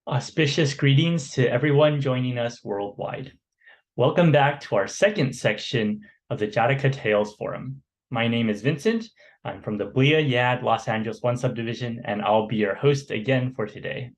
Auspicious greetings to everyone joining us worldwide. Welcome back to our second section of the Jataka Tales Forum. My name is Vincent. I'm from the BLIA-YAD Los Angeles 1 subdivision, and I'll be your host again for today.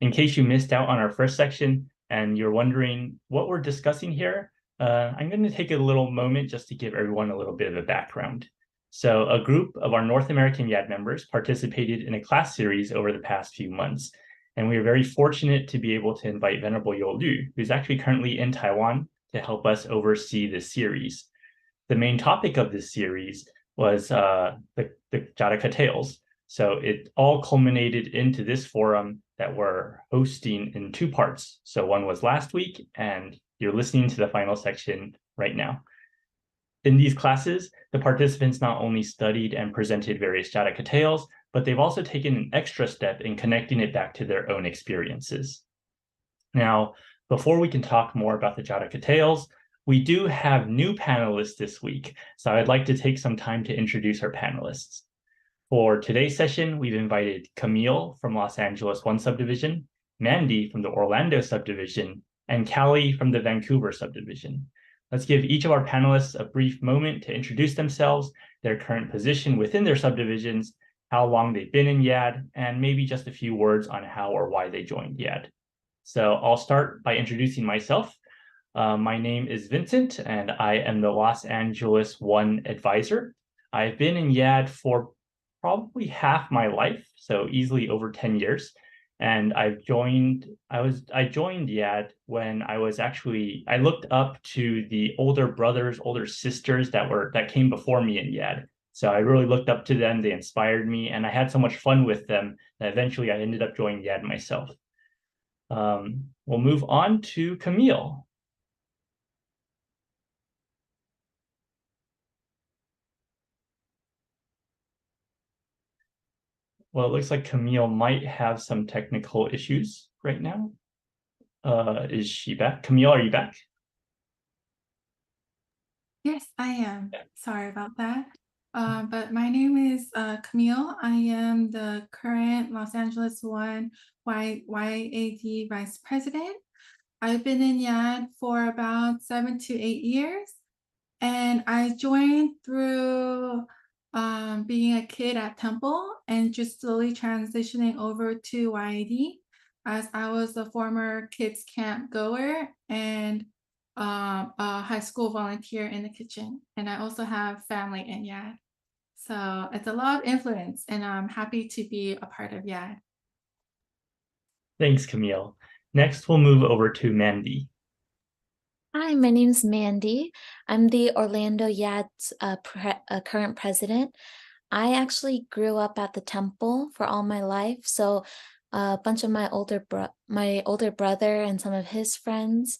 In case you missed out on our first section and you're wondering what we're discussing here, I'm going to take a little moment just to give everyone a little bit of a background. So a group of our North American YAD members participated in a class series over the past few months. And we are very fortunate to be able to invite Venerable Yolu, who's actually currently in Taiwan, to help us oversee this series. The main topic of this series was the Jataka Tales. So it all culminated into this forum that we're hosting in two parts. So one was last week, and you're listening to the final section right now. In these classes, the participants not only studied and presented various Jataka tales, but they've also taken an extra step in connecting it back to their own experiences. Now, before we can talk more about the Jataka tales, we do have new panelists this week, so I'd like to take some time to introduce our panelists. For today's session, we've invited Camille from Los Angeles 1 subdivision, Mandy from the Orlando subdivision, and Callie from the Vancouver subdivision. Let's give each of our panelists a brief moment to introduce themselves, their current position within their subdivisions, how long they've been in YAD, and maybe just a few words on how or why they joined YAD. So I'll start by introducing myself. My name is Vincent, and I am the Los Angeles 1 advisor. I've been in YAD for probably half my life, so easily over 10 years. And I joined YAD when I looked up to the older brothers, older sisters that came before me in YAD. So I really looked up to them, they inspired me, and I had so much fun with them that eventually I ended up joining YAD myself. We'll move on to Camille. Well, it looks like Camille might have some technical issues right now. Is she back? Camille, are you back? Yes, I am. Sorry about that. But my name is Camille. I am the current Los Angeles 1 YAD Vice President. I've been in YAD for about 7 to 8 years. And I joined through being a kid at Temple and just slowly transitioning over to YAD as I was a former kids camp goer and a high school volunteer in the kitchen. And I also have family in YAD. So it's a lot of influence, and I'm happy to be a part of YAD. Thanks, Camille. Next, we'll move over to Mandy. Hi, my name's Mandy. I'm the Orlando YAD's current president. I actually grew up at the temple for all my life, so a bunch of my older brother and some of his friends,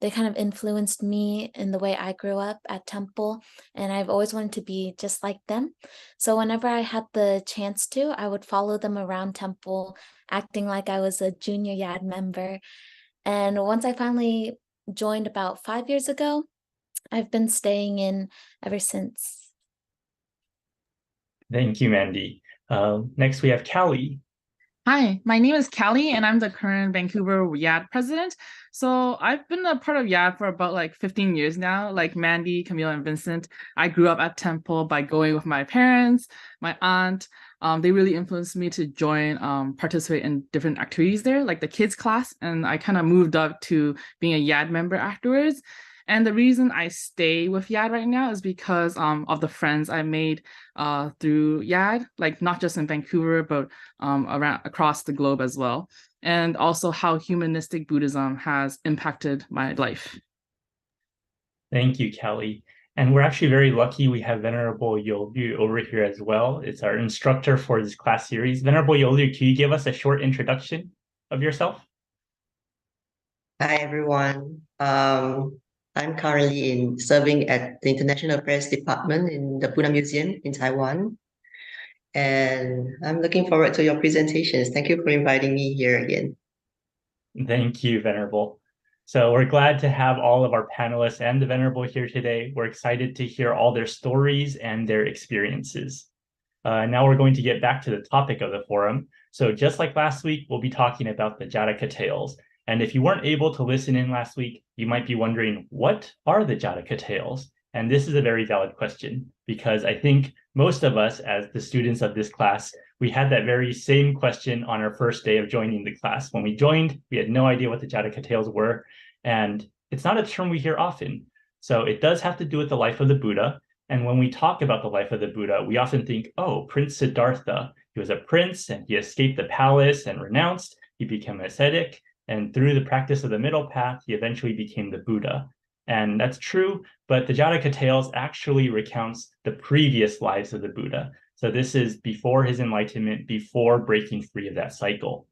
they kind of influenced me in the way I grew up at temple, and I've always wanted to be just like them. So whenever I had the chance to, I would follow them around temple, acting like I was a junior YAD member. And once I finally joined about 5 years ago, I've been staying in ever since. Thank you, Mandy. Next, we have Callie. Hi, my name is Callie, and I'm the current Vancouver YAD president. So I've been a part of YAD for about like 15 years now. Like Mandy, Camille, and Vincent, I grew up at Temple by going with my parents, my aunt. They really influenced me to join, participate in different activities there, like the kids class. And I kind of moved up to being a YAD member afterwards. And the reason I stay with YAD right now is because of the friends I made through YAD, like not just in Vancouver, but across the globe as well. And also how Humanistic Buddhism has impacted my life. Thank you, Callie. And we're actually very lucky we have Venerable Yolu over here as well. It's our instructor for this class series. Venerable Yolu, can you give us a short introduction of yourself? Hi, everyone. I'm currently serving at the International Affairs Department in the Buddha Museum in Taiwan. And I'm looking forward to your presentations. Thank you for inviting me here again. Thank you, Venerable. So we're glad to have all of our panelists and the Venerable here today. We're excited to hear all their stories and their experiences. Now we're going to get back to the topic of the forum. So just like last week, we'll be talking about the Jataka tales. And if you weren't able to listen in last week, you might be wondering, what are the Jataka tales? And this is a very valid question, because I think most of us, as the students of this class, we had that very same question on our first day of joining the class. When we joined, we had no idea what the Jataka tales were, and it's not a term we hear often. So it does have to do with the life of the Buddha. And when we talk about the life of the Buddha, we often think, oh, Prince Siddhartha. He was a prince and he escaped the palace and renounced. He became ascetic. And through the practice of the middle path, he eventually became the Buddha. And that's true, but the Jataka tales actually recounts the previous lives of the Buddha. So this is before his enlightenment, before breaking free of that cycle.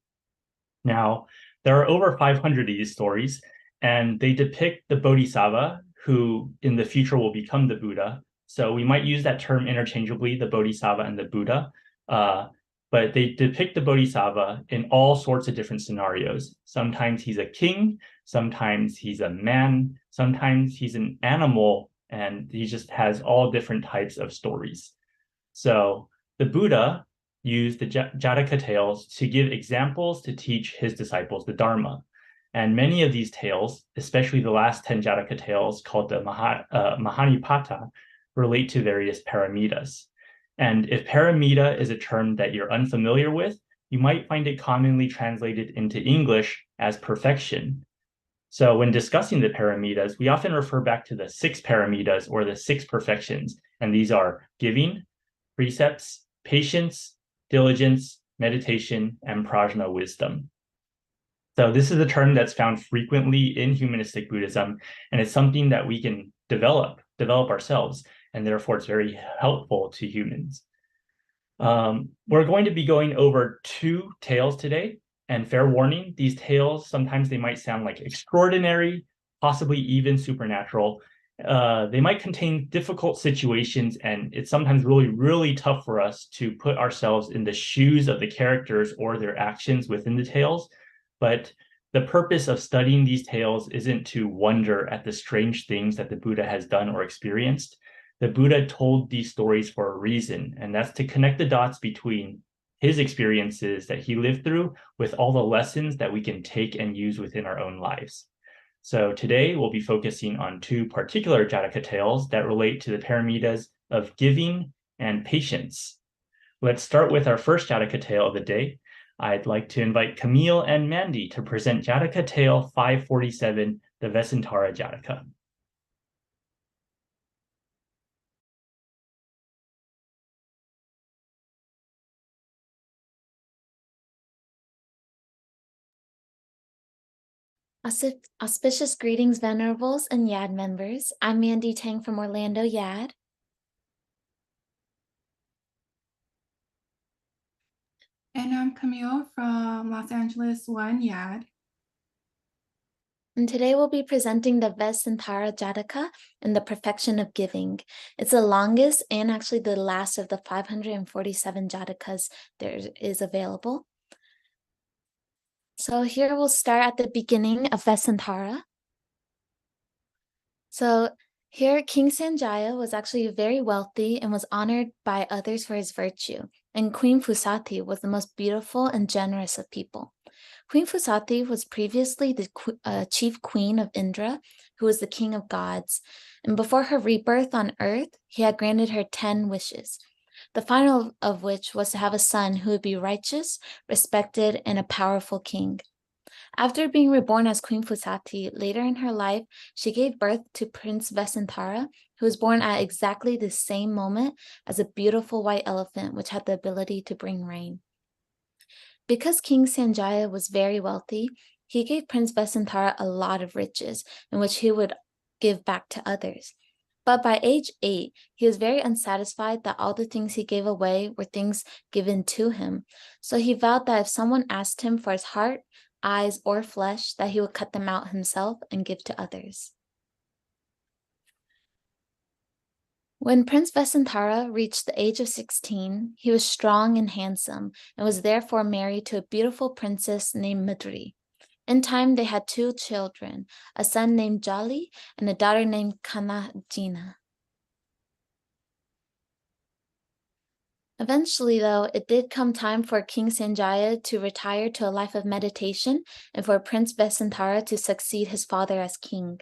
Now, there are over 500 of these stories, and they depict the Bodhisattva, who in the future will become the Buddha. So we might use that term interchangeably, the Bodhisattva and the Buddha, but they depict the Bodhisattva in all sorts of different scenarios. Sometimes he's a king, sometimes he's a man, sometimes he's an animal, and he just has all different types of stories. So the Buddha used the Jataka tales to give examples to teach his disciples the Dharma. And many of these tales, especially the last 10 Jataka tales called the Mahanipata, relate to various paramitas. And if paramita is a term that you're unfamiliar with, you might find it commonly translated into English as perfection. So when discussing the paramitas, we often refer back to the 6 paramitas or the 6 perfections. And these are giving, precepts, patience, diligence, meditation, and prajna wisdom. So this is a term that's found frequently in humanistic Buddhism, and it's something that we can develop ourselves, and therefore it's very helpful to humans. We're going to be going over 2 tales today, and fair warning, these tales, sometimes they might sound like extraordinary, possibly even supernatural. They might contain difficult situations, and it's sometimes really, really tough for us to put ourselves in the shoes of the characters or their actions within the tales. But the purpose of studying these tales isn't to wonder at the strange things that the Buddha has done or experienced. The Buddha told these stories for a reason, and that's to connect the dots between his experiences that he lived through with all the lessons that we can take and use within our own lives. So today we'll be focusing on 2 particular Jataka tales that relate to the paramitas of giving and patience. Let's start with our first Jataka tale of the day. I'd like to invite Camille and Mandy to present Jataka tale 547, the Vesantara Jataka. Auspicious greetings, Venerables and YAD members. I'm Mandy Tang from Orlando YAD. And I'm Camille from Los Angeles 1 YAD. And today we'll be presenting the Vesantara Jataka and the Perfection of Giving. It's the longest and actually the last of the 547 Jatakas there is available. So here we'll start at the beginning of Vesantara. So here King Sanjaya was actually very wealthy and was honored by others for his virtue. And Queen Fusati was the most beautiful and generous of people. Queen Fusati was previously the chief queen of Indra, who was the king of gods. And before her rebirth on earth, he had granted her 10 wishes, the final of which was to have a son who would be righteous, respected, and a powerful king. After being reborn as Queen Fusati, later in her life, she gave birth to Prince Vesantara, who was born at exactly the same moment as a beautiful white elephant, which had the ability to bring rain. Because King Sanjaya was very wealthy, he gave Prince Vesantara a lot of riches, in which he would give back to others. But by age 8, he was very unsatisfied that all the things he gave away were things given to him. So he vowed that if someone asked him for his heart, eyes, or flesh, that he would cut them out himself and give to others. When Prince Vesantara reached the age of 16, he was strong and handsome and was therefore married to a beautiful princess named Madri. In time, they had 2 children, a son named Jali and a daughter named Kanajina. Eventually, though, it did come time for King Sanjaya to retire to a life of meditation and for Prince Vesantara to succeed his father as king.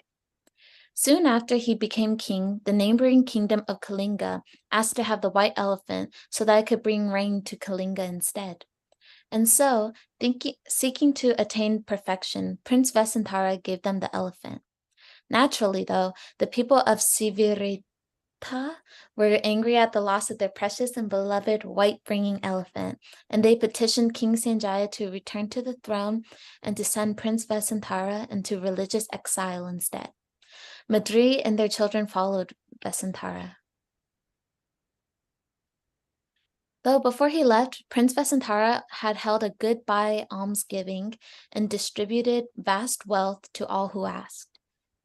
Soon after he became king, the neighboring kingdom of Kalinga asked to have the white elephant so that it could bring rain to Kalinga instead. And so, seeking to attain perfection, Prince Vesantara gave them the elephant. Naturally, though, the people of Sivirita were angry at the loss of their precious and beloved white-bringing elephant, and they petitioned King Sanjaya to return to the throne and to send Prince Vesantara into religious exile instead. Madri and their children followed Vesantara. Though before he left, Prince Vesantara had held a goodbye almsgiving and distributed vast wealth to all who asked.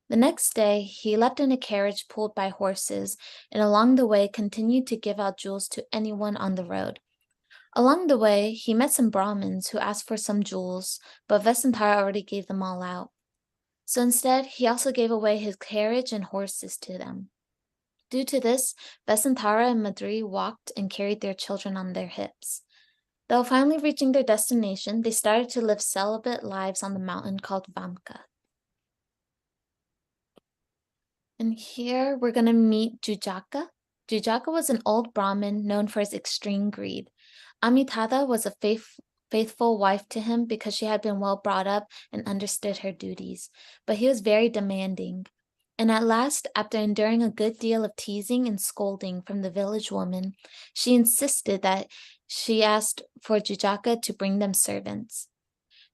The next day, he left in a carriage pulled by horses, and along the way continued to give out jewels to anyone on the road. Along the way, he met some Brahmins who asked for some jewels, but Vesantara already gave them all out. So instead, he also gave away his carriage and horses to them. Due to this, Vesantara and Madri walked and carried their children on their hips. Though finally reaching their destination, they started to live celibate lives on the mountain called Vamka. And here we're going to meet Jataka. Jataka was an old Brahmin known for his extreme greed. Amitada was a faithful wife to him because she had been well brought up and understood her duties, but he was very demanding. And at last, after enduring a good deal of teasing and scolding from the village woman, she insisted that she asked for Jataka to bring them servants.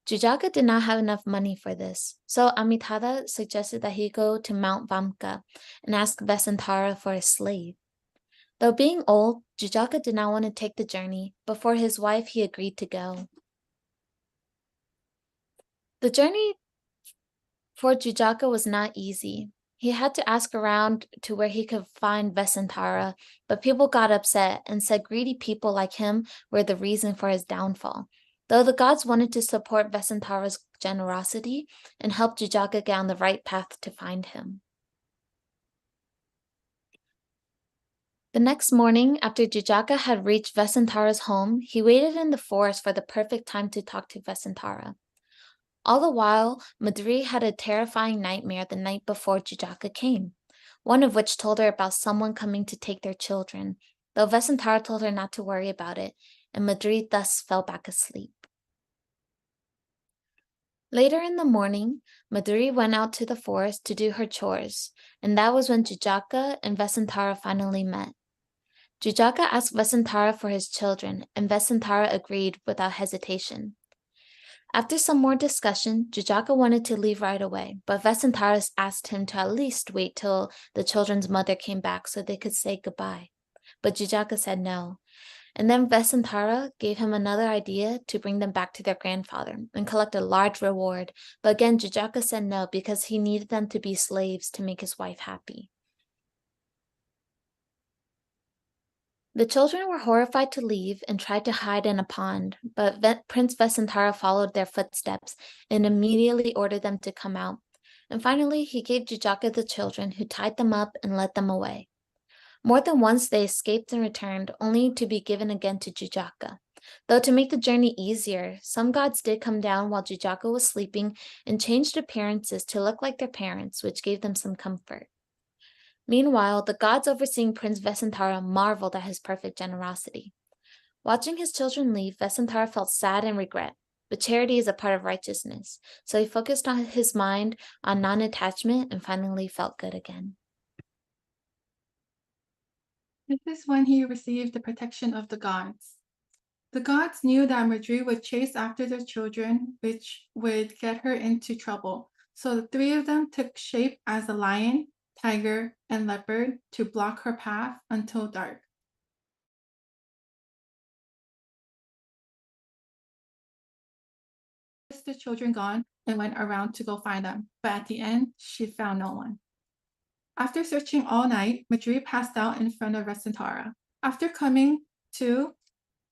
Jataka did not have enough money for this, so Amitada suggested that he go to Mount Vamka and ask Vesantara for a slave. Though being old, Jataka did not want to take the journey, but for his wife he agreed to go. The journey for Jataka was not easy. He had to ask around to where he could find Vesantara, but people got upset and said greedy people like him were the reason for his downfall. Though the gods wanted to support Vesantara's generosity and help Jataka get on the right path to find him. The next morning, after Jataka had reached Vesantara's home, he waited in the forest for the perfect time to talk to Vesantara. All the while, Madri had a terrifying nightmare the night before Jataka came, one of which told her about someone coming to take their children, though Vesantara told her not to worry about it, and Madri thus fell back asleep. Later in the morning, Madri went out to the forest to do her chores, and that was when Jataka and Vesantara finally met. Jataka asked Vesantara for his children, and Vesantara agreed without hesitation. After some more discussion, Jataka wanted to leave right away, but Vesantara asked him to at least wait till the children's mother came back so they could say goodbye. But Jataka said no. And then Vesantara gave him another idea to bring them back to their grandfather and collect a large reward. But again, Jataka said no because he needed them to be slaves to make his wife happy. The children were horrified to leave and tried to hide in a pond, but Prince Vesantara followed their footsteps and immediately ordered them to come out. And finally, he gave Jataka the children, who tied them up and led them away. More than once they escaped and returned, only to be given again to Jataka. Though to make the journey easier, some gods did come down while Jataka was sleeping and changed appearances to look like their parents, which gave them some comfort. Meanwhile, the gods overseeing Prince Vesantara marveled at his perfect generosity. Watching his children leave, Vesantara felt sad and regret, but charity is a part of righteousness, so he focused on his mind on non-attachment and finally felt good again. This is when he received the protection of the gods. The gods knew that Madri would chase after their children, which would get her into trouble, so the three of them took shape as a lion, tiger, and leopard to block her path until dark. The children gone and went around to go find them, but at the end, she found no one. After searching all night, Madri passed out in front of Vesantara. After coming to,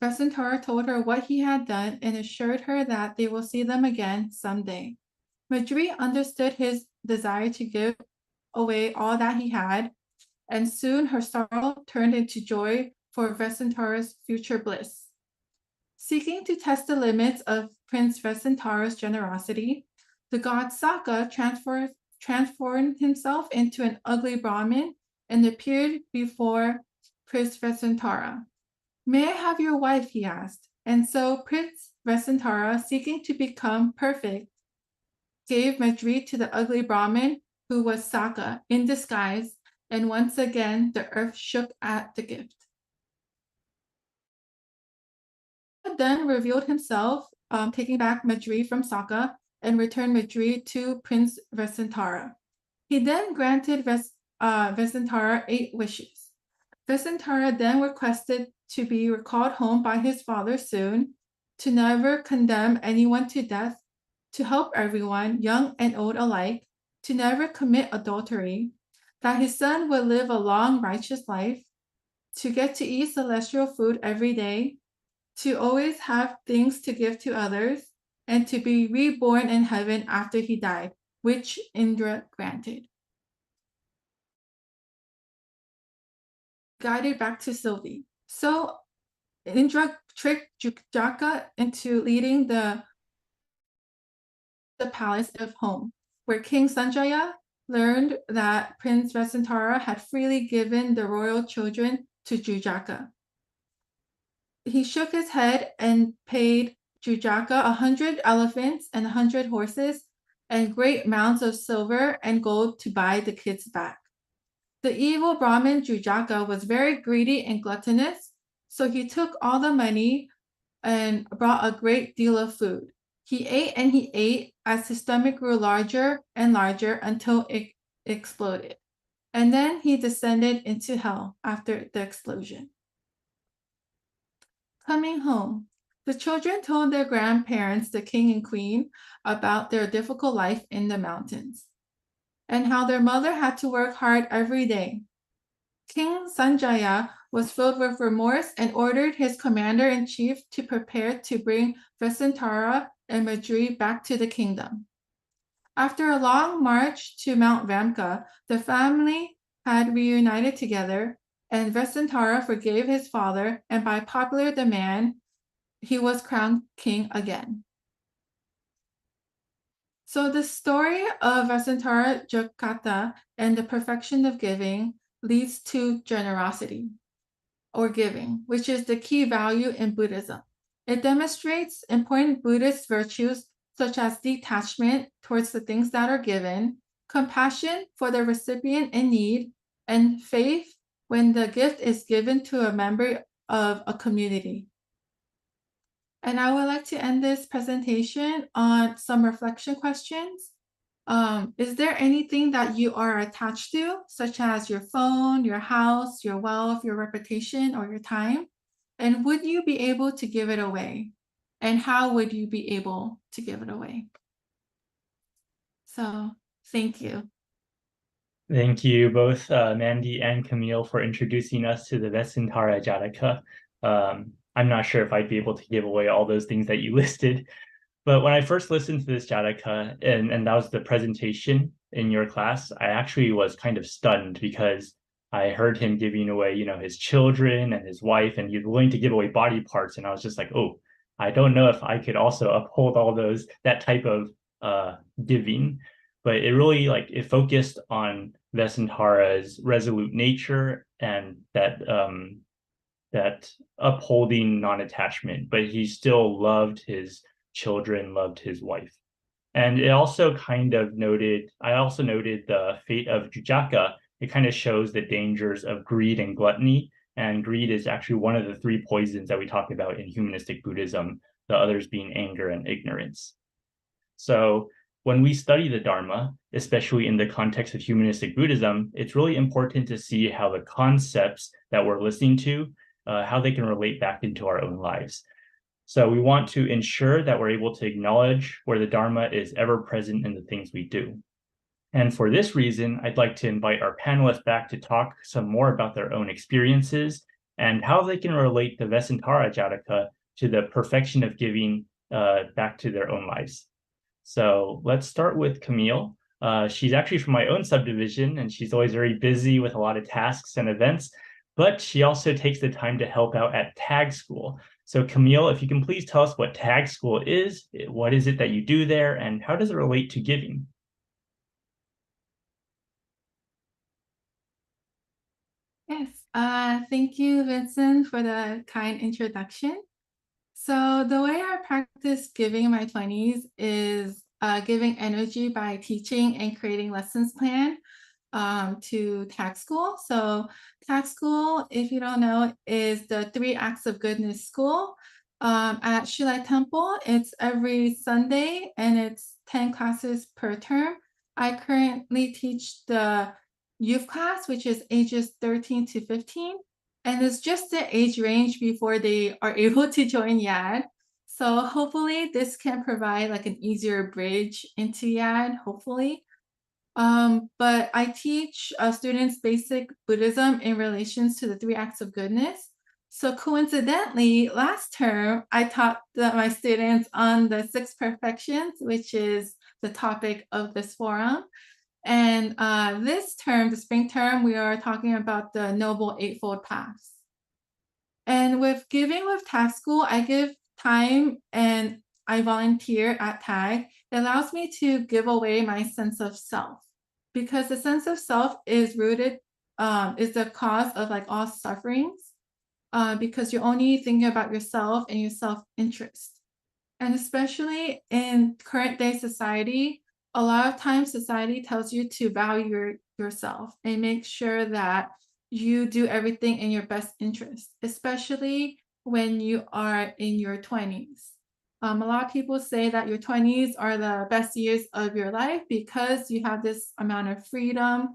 Vesantara told her what he had done and assured her that they will see them again someday. Madri understood his desire to give away all that he had, and soon her sorrow turned into joy for Vesantara's future bliss. Seeking to test the limits of Prince Vesantara's generosity, the god Saka transformed himself into an ugly Brahmin and appeared before Prince Vesantara. "May I have your wife?" he asked. And so Prince Vesantara, seeking to become perfect, gave Madri to the ugly Brahmin, who was Saka, in disguise, and once again the earth shook at the gift. Then revealed himself, taking back Madri from Saka, and returned Madri to Prince Vesantara. He then granted Vesantara 8 wishes. Vesantara then requested to be recalled home by his father soon, to never condemn anyone to death, to help everyone, young and old alike, to never commit adultery, that his son would live a long, righteous life, to get to eat celestial food every day, to always have things to give to others, and to be reborn in heaven after he died, which Indra granted. Guided back to Sylvie. So Indra tricked Jataka into leading the palace of home, where King Sanjaya learned that Prince Vesantara had freely given the royal children to Jataka. He shook his head and paid Jataka 100 elephants and 100 horses and great mounds of silver and gold to buy the kids back. The evil Brahmin Jataka was very greedy and gluttonous, so he took all the money and brought a great deal of food. He ate and he ate as his stomach grew larger and larger until it exploded. And then he descended into hell after the explosion. Coming home, the children told their grandparents, the king and queen, about their difficult life in the mountains and how their mother had to work hard every day. King Sanjaya was filled with remorse and ordered his commander-in-chief to prepare to bring Vesantara and Madri back to the kingdom. After a long march to Mount Vamka, the family had reunited together, and Vesantara forgave his father, and by popular demand, he was crowned king again. So the story of Vesantara Jataka and the perfection of giving leads to generosity or giving, which is the key value in Buddhism. It demonstrates important Buddhist virtues such as detachment towards the things that are given, compassion for the recipient in need, and faith when the gift is given to a member of a community. And I would like to end this presentation on some reflection questions. Is there anything that you are attached to, such as your phone, your house, your wealth, your reputation, or your time? And would you be able to give it away? And how would you be able to give it away? So thank you. Thank you both, Mandy and Camille, for introducing us to the Vesantara Jataka. I'm not sure if I'd be able to give away all those things that you listed, but when I first listened to this Jataka, and that was the presentation in your class, I actually was kind of stunned because I heard him giving away, his children and his wife, and he was willing to give away body parts. And I was just like, oh, I don't know if I could also uphold all that type of giving. But it really it focused on Vesantara's resolute nature and that upholding non-attachment, but he still loved his children, loved his wife. And it also I also noted the fate of Jataka. It kind of shows the dangers of greed and gluttony. And greed is actually one of the 3 poisons that we talk about in Humanistic Buddhism, the others being anger and ignorance. So when we study the Dharma, especially in the context of Humanistic Buddhism, it's really important to see how the concepts that we're listening to, how they can relate back into our own lives. So we want to ensure that we're able to acknowledge where the Dharma is ever present in the things we do. And for this reason, I'd like to invite our panelists back to talk some more about their own experiences and how they can relate the Vesantara Jataka to the perfection of giving back to their own lives. So let's start with Camille. She's actually from my own subdivision, and she's always very busy with a lot of tasks and events. but she also takes the time to help out at tag school. So Camille, if you can please tell us what tag school is, what is it that you do there, and how does it relate to giving? Yes, thank you, Vincent, for the kind introduction. So the way I practice giving in my 20s is giving energy by teaching and creating lessons plan to tag school. So tag school, if you don't know, is the 3 Acts of Goodness school at Shilai Temple. It's every Sunday and it's 10 classes per term. I currently teach the youth class, which is ages 13 to 15. And it's just the age range before they are able to join YAD. So hopefully this can provide like an easier bridge into YAD, hopefully. But I teach students basic Buddhism in relations to the 3 Acts of Goodness. So coincidentally, last term, I taught my students on the 6 perfections, which is the topic of this forum. And this term, the spring term, we are talking about the Noble Eightfold Paths. And with giving with Tag School, I give time and I volunteer at Tag. It allows me to give away my sense of self, because the sense of self is rooted, is the cause of like all sufferings, because you're only thinking about yourself and your self-interest. And especially in current day society, a lot of times society tells you to value yourself and make sure that you do everything in your best interest, especially when you are in your 20s. A lot of people say that your 20s are the best years of your life because you have this amount of freedom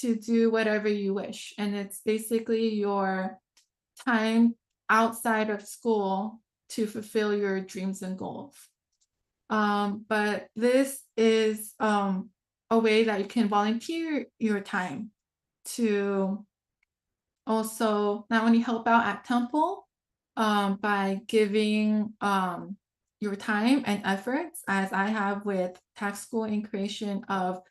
to do whatever you wish. And it's basically your time outside of school to fulfill your dreams and goals. But this is a way that you can volunteer your time to also not only help out at temple by giving your time and efforts, as I have with Tag School in creation of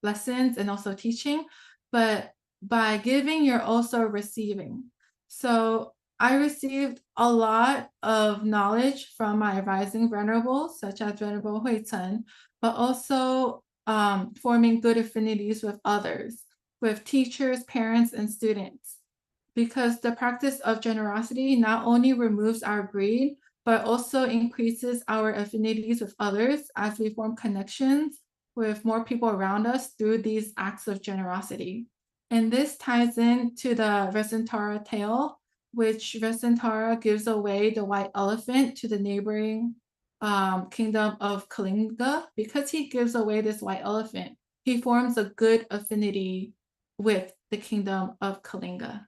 lessons and also teaching, but by giving, you're also receiving. So I received a lot of knowledge from my rising venerables, such as Venerable Huichen, but also forming good affinities with others, with teachers, parents, and students. Because the practice of generosity not only removes our greed, but also increases our affinities with others as we form connections with more people around us through these acts of generosity. And this ties into the Vesantara tale, which Vesantara gives away the white elephant to the neighboring kingdom of Kalinga. Because he gives away this white elephant, he forms a good affinity with the kingdom of Kalinga.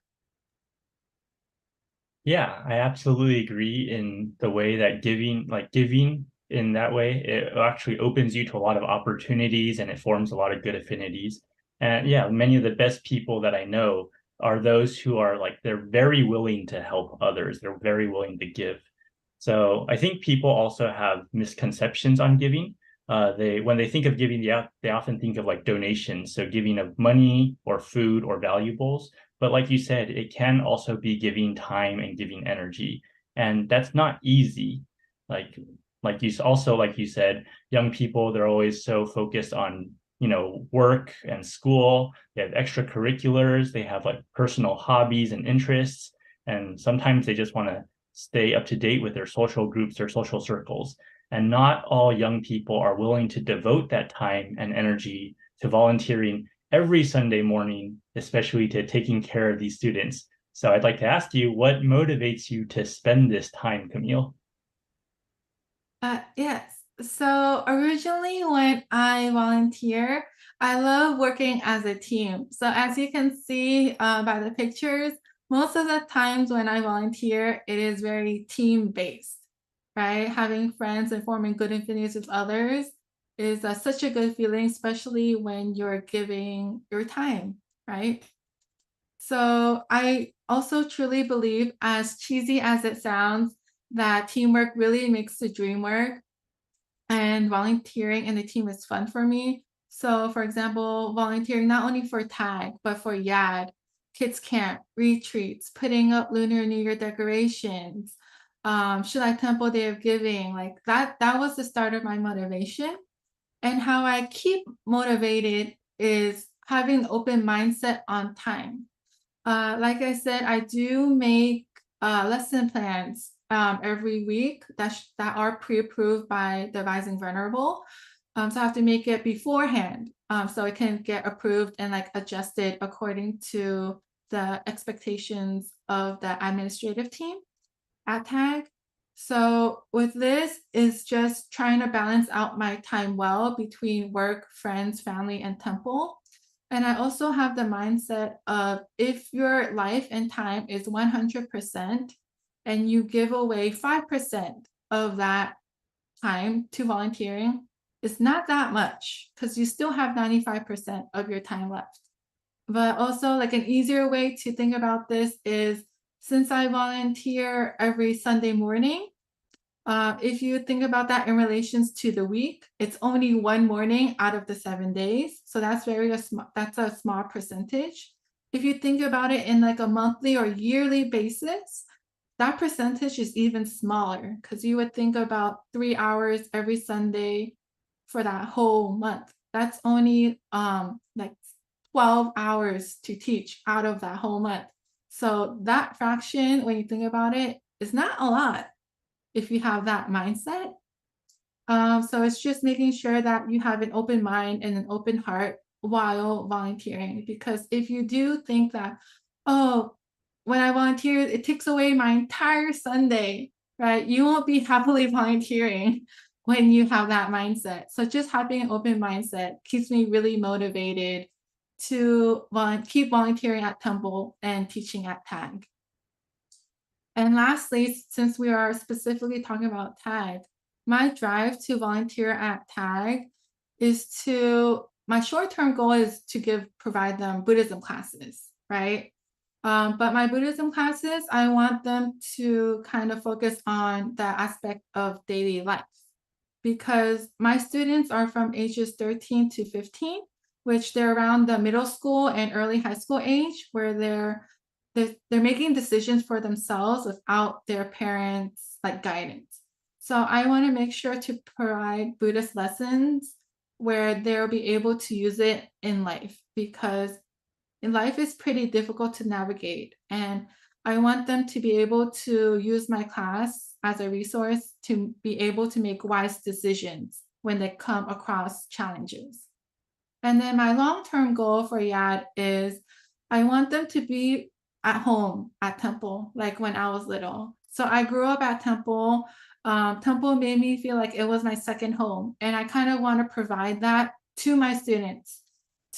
Yeah, I absolutely agree in the way that giving in that way, it actually opens you to a lot of opportunities and it forms a lot of good affinities. And yeah, many of the best people that I know are those who are like, they're very willing to help others. They're very willing to give. So I think people also have misconceptions on giving. When they think of giving, they often think of like donations, so giving of money or food or valuables. But like you said, it can also be giving time and giving energy, and that's not easy. Like you said, young people, they're always so focused on work and school. They have extracurriculars. They have like personal hobbies and interests, and sometimes they just want to stay up to date with their social groups or social circles. And not all young people are willing to devote that time and energy to volunteering every Sunday morning, especially to taking care of these students. So I'd like to ask you, what motivates you to spend this time, Camille? Yes. So originally when I volunteer, I love working as a team. So as you can see by the pictures, most of the times when I volunteer, it is very team-based, right? Having friends and forming good affinities with others is such a good feeling, especially when you're giving your time, right? So I also truly believe, as cheesy as it sounds, that teamwork really makes the dream work, and volunteering in the team is fun for me. So for example, volunteering not only for TAG, but for YAD kids camp, retreats, putting up Lunar New Year decorations, Shillai Temple Day of Giving, like that was the start of my motivation. And how I keep motivated is having an open mindset on time. Like I said, I do make lesson plans every week that are pre-approved by the Rising Venerable. So I have to make it beforehand so it can get approved and like adjusted according to the expectations of the administrative team at TAG. So with this is just trying to balance out my time well between work, friends, family, and temple. And I also have the mindset of if your life and time is 100% and you give away 5% of that time to volunteering, it's not that much because you still have 95% of your time left. But also like an easier way to think about this is since I volunteer every Sunday morning, if you think about that in relations to the week, it's only one morning out of the 7 days. So that's that's a small percentage. If you think about it in like a monthly or yearly basis, that percentage is even smaller because you would think about 3 hours every Sunday for that whole month. That's only like 12 hours to teach out of that whole month. So that fraction, when you think about it, is not a lot if you have that mindset. So it's just making sure that you have an open mind and an open heart while volunteering. Because if you do think that, oh, when I volunteer, it takes away my entire Sunday, right? You won't be happily volunteering when you have that mindset. So just having an open mindset keeps me really motivated to keep volunteering at Temple and teaching at TAG. And lastly, since we are specifically talking about TAG, my drive to volunteer at TAG is my short-term goal is to provide them Buddhism classes, right? But my Buddhism classes, I want them to kind of focus on the aspect of daily life because my students are from ages 13 to 15, which they're around the middle school and early high school age where they're making decisions for themselves without their parents' like guidance. So I want to make sure to provide Buddhist lessons where they'll be able to use it in life because in life is pretty difficult to navigate. And I want them to be able to use my class as a resource to be able to make wise decisions when they come across challenges. And then my long-term goal for YAD is I want them to be at home at Temple, like when I was little. So I grew up at Temple. Temple made me feel like it was my second home. And I kind of want to provide that to my students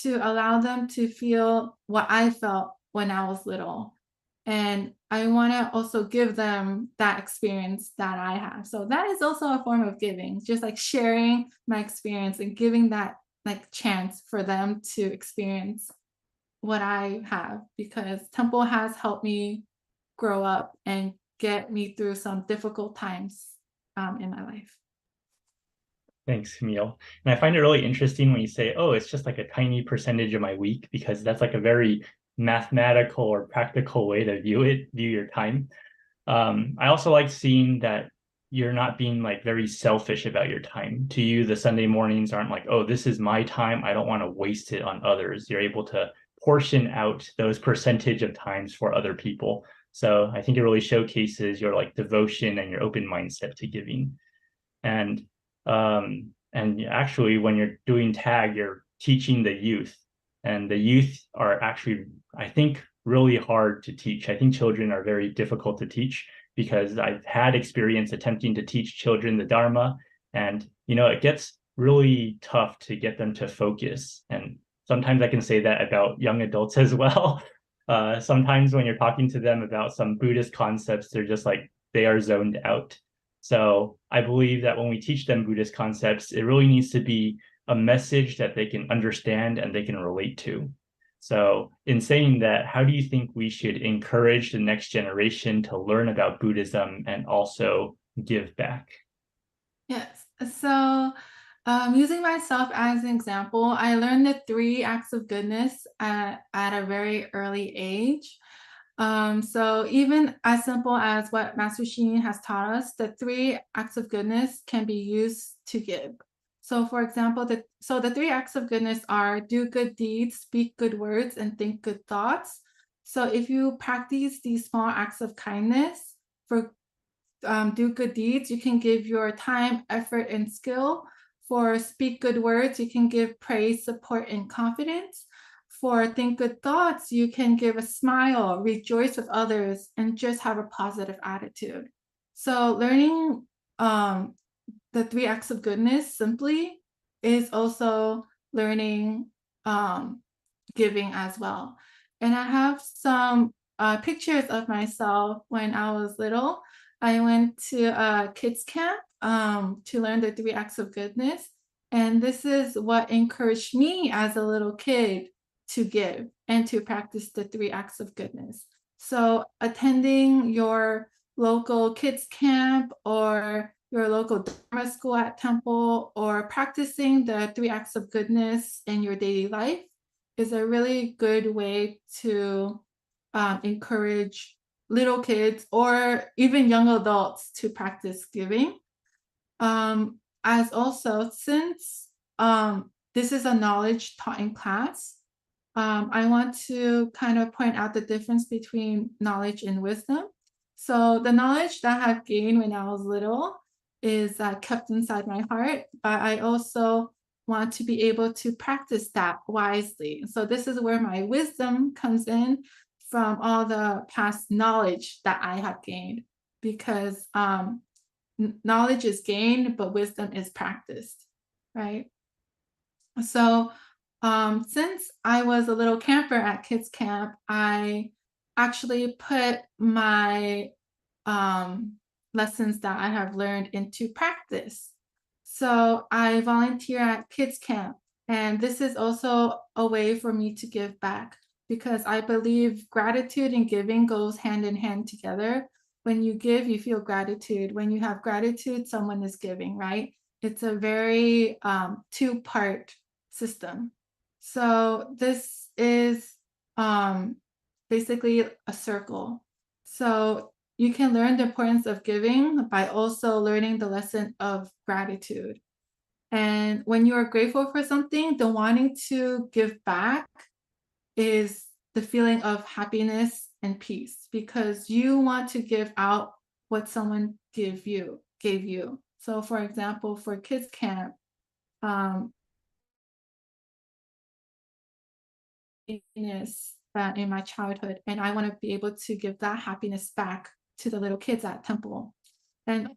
to allow them to feel what I felt when I was little. And I want to also give them that experience that I have. So that is also a form of giving, just like sharing my experience and giving that like chance for them to experience what I have because Temple has helped me grow up and get me through some difficult times in my life. Thanks, Camille. And I find it really interesting when you say, oh, it's just like a tiny percentage of my week, because that's like a very mathematical or practical way to view your time. I also like seeing that you're not being like very selfish about your time. To you, the Sunday mornings aren't like, oh, this is my time, I don't want to waste it on others. You're able to portion out those percentage of times for other people. So I think it really showcases your like devotion and your open mindset to giving. And actually when you're doing TAG, you're teaching the youth, and the youth are actually, I think, really hard to teach. I think children are very difficult to teach because I've had experience attempting to teach children the Dharma, and it gets really tough to get them to focus. And sometimes I can say that about young adults as well. Sometimes when you're talking to them about some Buddhist concepts, they're just like, they are zoned out. So I believe that when we teach them Buddhist concepts, it really needs to be a message that they can understand and they can relate to. So in saying that, how do you think we should encourage the next generation to learn about Buddhism and also give back? Yes. So Using myself as an example, I learned the 3 acts of goodness at a very early age. So even as simple as what Master Xing has taught us, the 3 acts of goodness can be used to give. So for example, the 3 acts of goodness are do good deeds, speak good words, and think good thoughts. So if you practice these small acts of kindness for do good deeds, you can give your time, effort, and skill. For speak good words, you can give praise, support, and confidence. For think good thoughts, you can give a smile, rejoice with others, and just have a positive attitude. So learning the 3 acts of goodness simply is also learning giving as well. And I have some pictures of myself when I was little. I went to a kids camp to learn the 3 acts of goodness. And this is what encouraged me as a little kid to give and to practice the 3 acts of goodness. So attending your local kids camp or your local Dharma school at temple, or practicing the 3 acts of goodness in your daily life is a really good way to encourage little kids or even young adults to practice giving. As also, since this is a knowledge taught in class, I want to kind of point out the difference between knowledge and wisdom. So the knowledge that I've gained when I was little is kept inside my heart, but I also want to be able to practice that wisely. So this is where my wisdom comes in from all the past knowledge that I have gained, because knowledge is gained, but wisdom is practiced, right? So since I was a little camper at kids camp, I actually put my lessons that I have learned into practice. So I volunteer at kids camp, and this is also a way for me to give back, because I believe gratitude and giving goes hand in hand together. When you give, you feel gratitude. When you have gratitude, someone is giving, right? It's a very 2-part system. So this is basically a circle. So you can learn the importance of giving by also learning the lesson of gratitude. And when you are grateful for something, the wanting to give back is the feeling of happiness and peace, because you want to give out what someone gave you. So for example, for kids camp, happiness in my childhood, and I want to be able to give that happiness back to the little kids at temple. And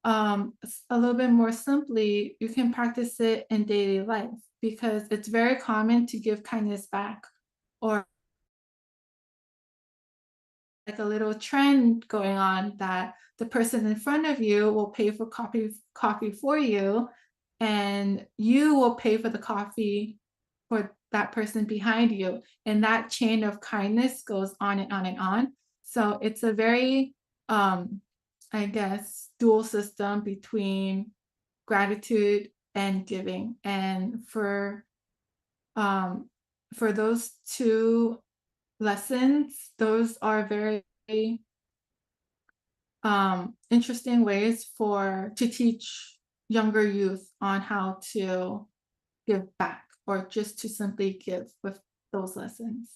a little bit more simply, you can practice it in daily life, because it's very common to give kindness back, or like a little trend going on that the person in front of you will pay for coffee for you, and you will pay for the coffee for that person behind you. And that chain of kindness goes on and on and on. So it's a very, I guess, dual system between gratitude and giving. And for those 2 lessons, those are very interesting ways to teach younger youth on how to give back, or just to simply give with those lessons.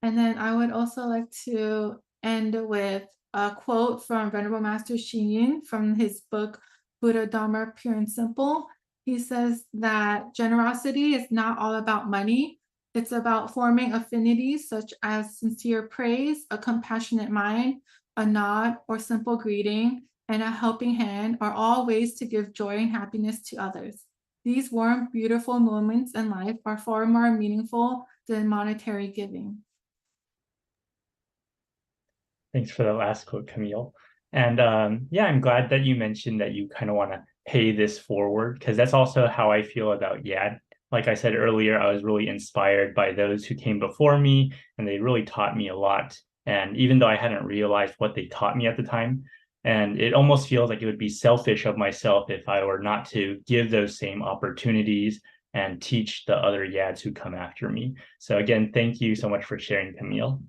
And then I would also like to end with a quote from Venerable Master Xing from his book, Buddha Dharma Pure and Simple. He says that generosity is not all about money. It's about forming affinities such as sincere praise, a compassionate mind, a nod or simple greeting, and a helping hand are all ways to give joy and happiness to others. These warm, beautiful moments in life are far more meaningful than monetary giving. Thanks for the last quote, Camille. And yeah, I'm glad that you mentioned that you kind of want to pay this forward, because that's also how I feel about YAD. Like I said earlier, I was really inspired by those who came before me, and they really taught me a lot. And even though I hadn't realized what they taught me at the time, And it almost feels like it would be selfish of myself if I were not to give those same opportunities and teach the other YADs who come after me. So again, thank you so much for sharing, Camille.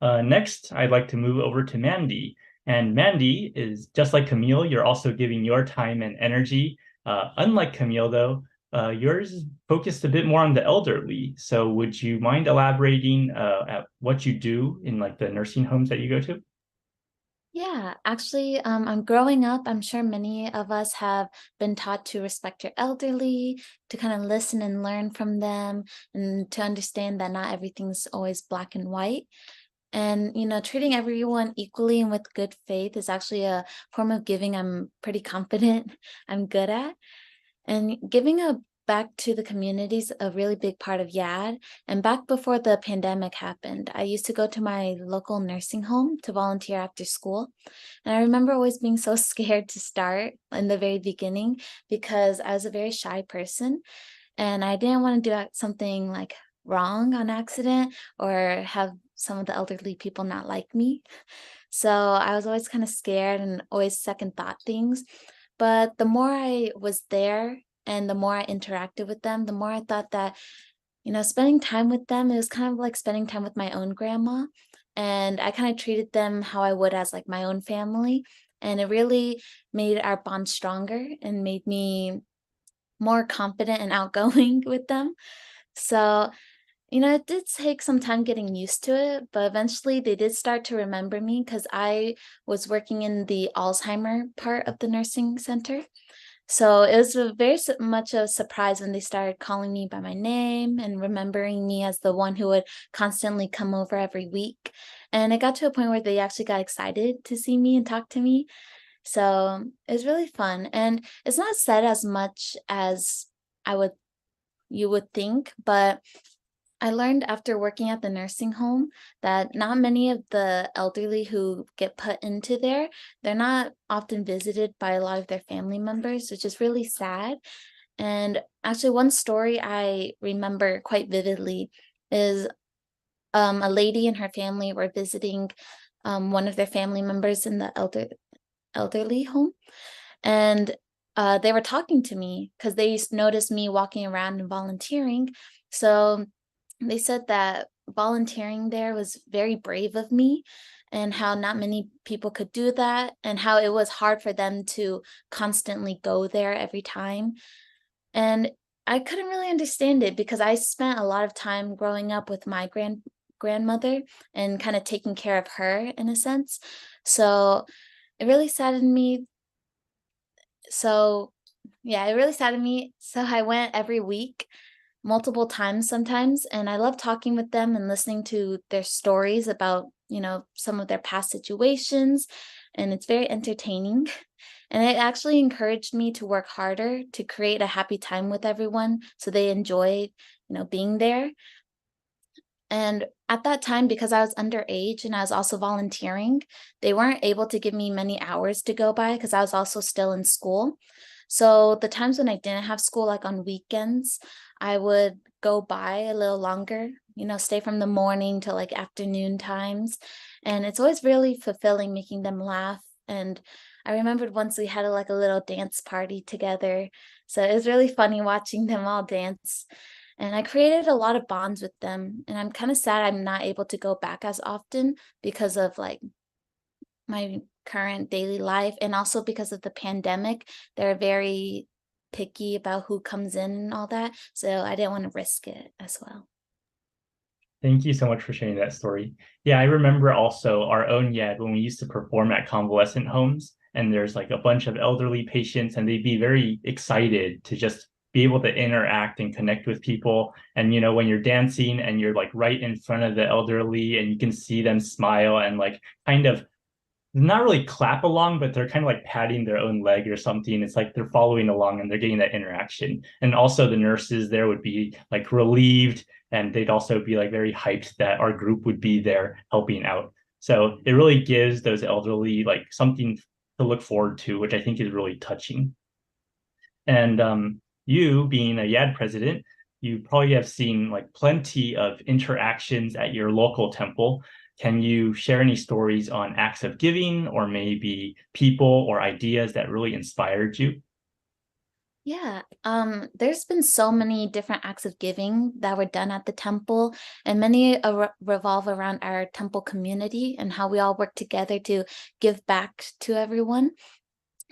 Next, I'd like to move over to Mandy. And Mandy is just like Camille, you're also giving your time and energy. Unlike Camille, though, yours is focused a bit more on the elderly. So would you mind elaborating at what you do in like the nursing homes that you go to? Yeah, actually, I'm growing up. I'm sure many of us have been taught to respect your elderly, to kind of listen and learn from them, and to understand that not everything's always black and white. And, treating everyone equally and with good faith is actually a form of giving I'm pretty confident I'm good at. And giving back to the community is a really big part of YAD. And back before the pandemic happened, I used to go to my local nursing home to volunteer after school. And I remember always being so scared to start in the very beginning because I was a very shy person and I didn't want to do something like wrong on accident or have some of the elderly people not like me. So I was always kind of scared and always second thought things. But the more I was there and the more I interacted with them, the more I thought that, spending time with them, it was kind of like spending time with my own grandma. And I kind of treated them how I would as like my own family. And it really made our bond stronger and made me more confident and outgoing with them. So, it did take some time getting used to it, but eventually they did start to remember me because I was working in the Alzheimer part of the nursing center. So it was much a surprise when they started calling me by my name and remembering me as the one who would constantly come over every week. And it got to a point where they actually got excited to see me and talk to me. So it was really fun. And it's not said as much as you would think, but I learned after working at the nursing home that not many of the elderly who get put into there, they're not often visited by a lot of their family members, which is really sad. And actually, one story I remember quite vividly is a lady and her family were visiting one of their family members in the elderly home. And they were talking to me because they noticed me walking around and volunteering. So they said that volunteering there was very brave of me and how not many people could do that and how it was hard for them to constantly go there every time. And I couldn't really understand it because I spent a lot of time growing up with my grandmother and kind of taking care of her in a sense. So it really saddened me. So yeah, it really saddened me. So I went every week multiple times sometimes, and I love talking with them and listening to their stories about, some of their past situations, and it's very entertaining. And it actually encouraged me to work harder to create a happy time with everyone so they enjoyed, being there. And at that time, because I was underage and I was also volunteering, they weren't able to give me many hours to go by because I was also still in school. So the times when I didn't have school, like on weekends, I would go by a little longer, stay from the morning to like afternoon times. And it's always really fulfilling making them laugh. And I remembered once we had like a little dance party together. So it was really funny watching them all dance. And I created a lot of bonds with them. And I'm kind of sad I'm not able to go back as often because of like my current daily life and also because of the pandemic. They're very picky about who comes in and all that. So I didn't want to risk it as well. Thank you so much for sharing that story. Yeah, I remember also our own YAD when we used to perform at convalescent homes, and there's like a bunch of elderly patients, and they'd be very excited to just be able to interact and connect with people. And when you're dancing and you're like right in front of the elderly and you can see them smile and like kind of not really clap along, but they're kind of like patting their own leg or something. It's like they're following along and they're getting that interaction. And also the nurses there would be like relieved, and they'd also be like very hyped that our group would be there helping out. So it really gives those elderly like something to look forward to, which I think is really touching. And you being a YAD president, you probably have seen like plenty of interactions at your local temple. Can you share any stories on acts of giving or maybe people or ideas that really inspired you? Yeah, there's been so many different acts of giving that were done at the temple, and many revolve around our temple community and how we all work together to give back to everyone.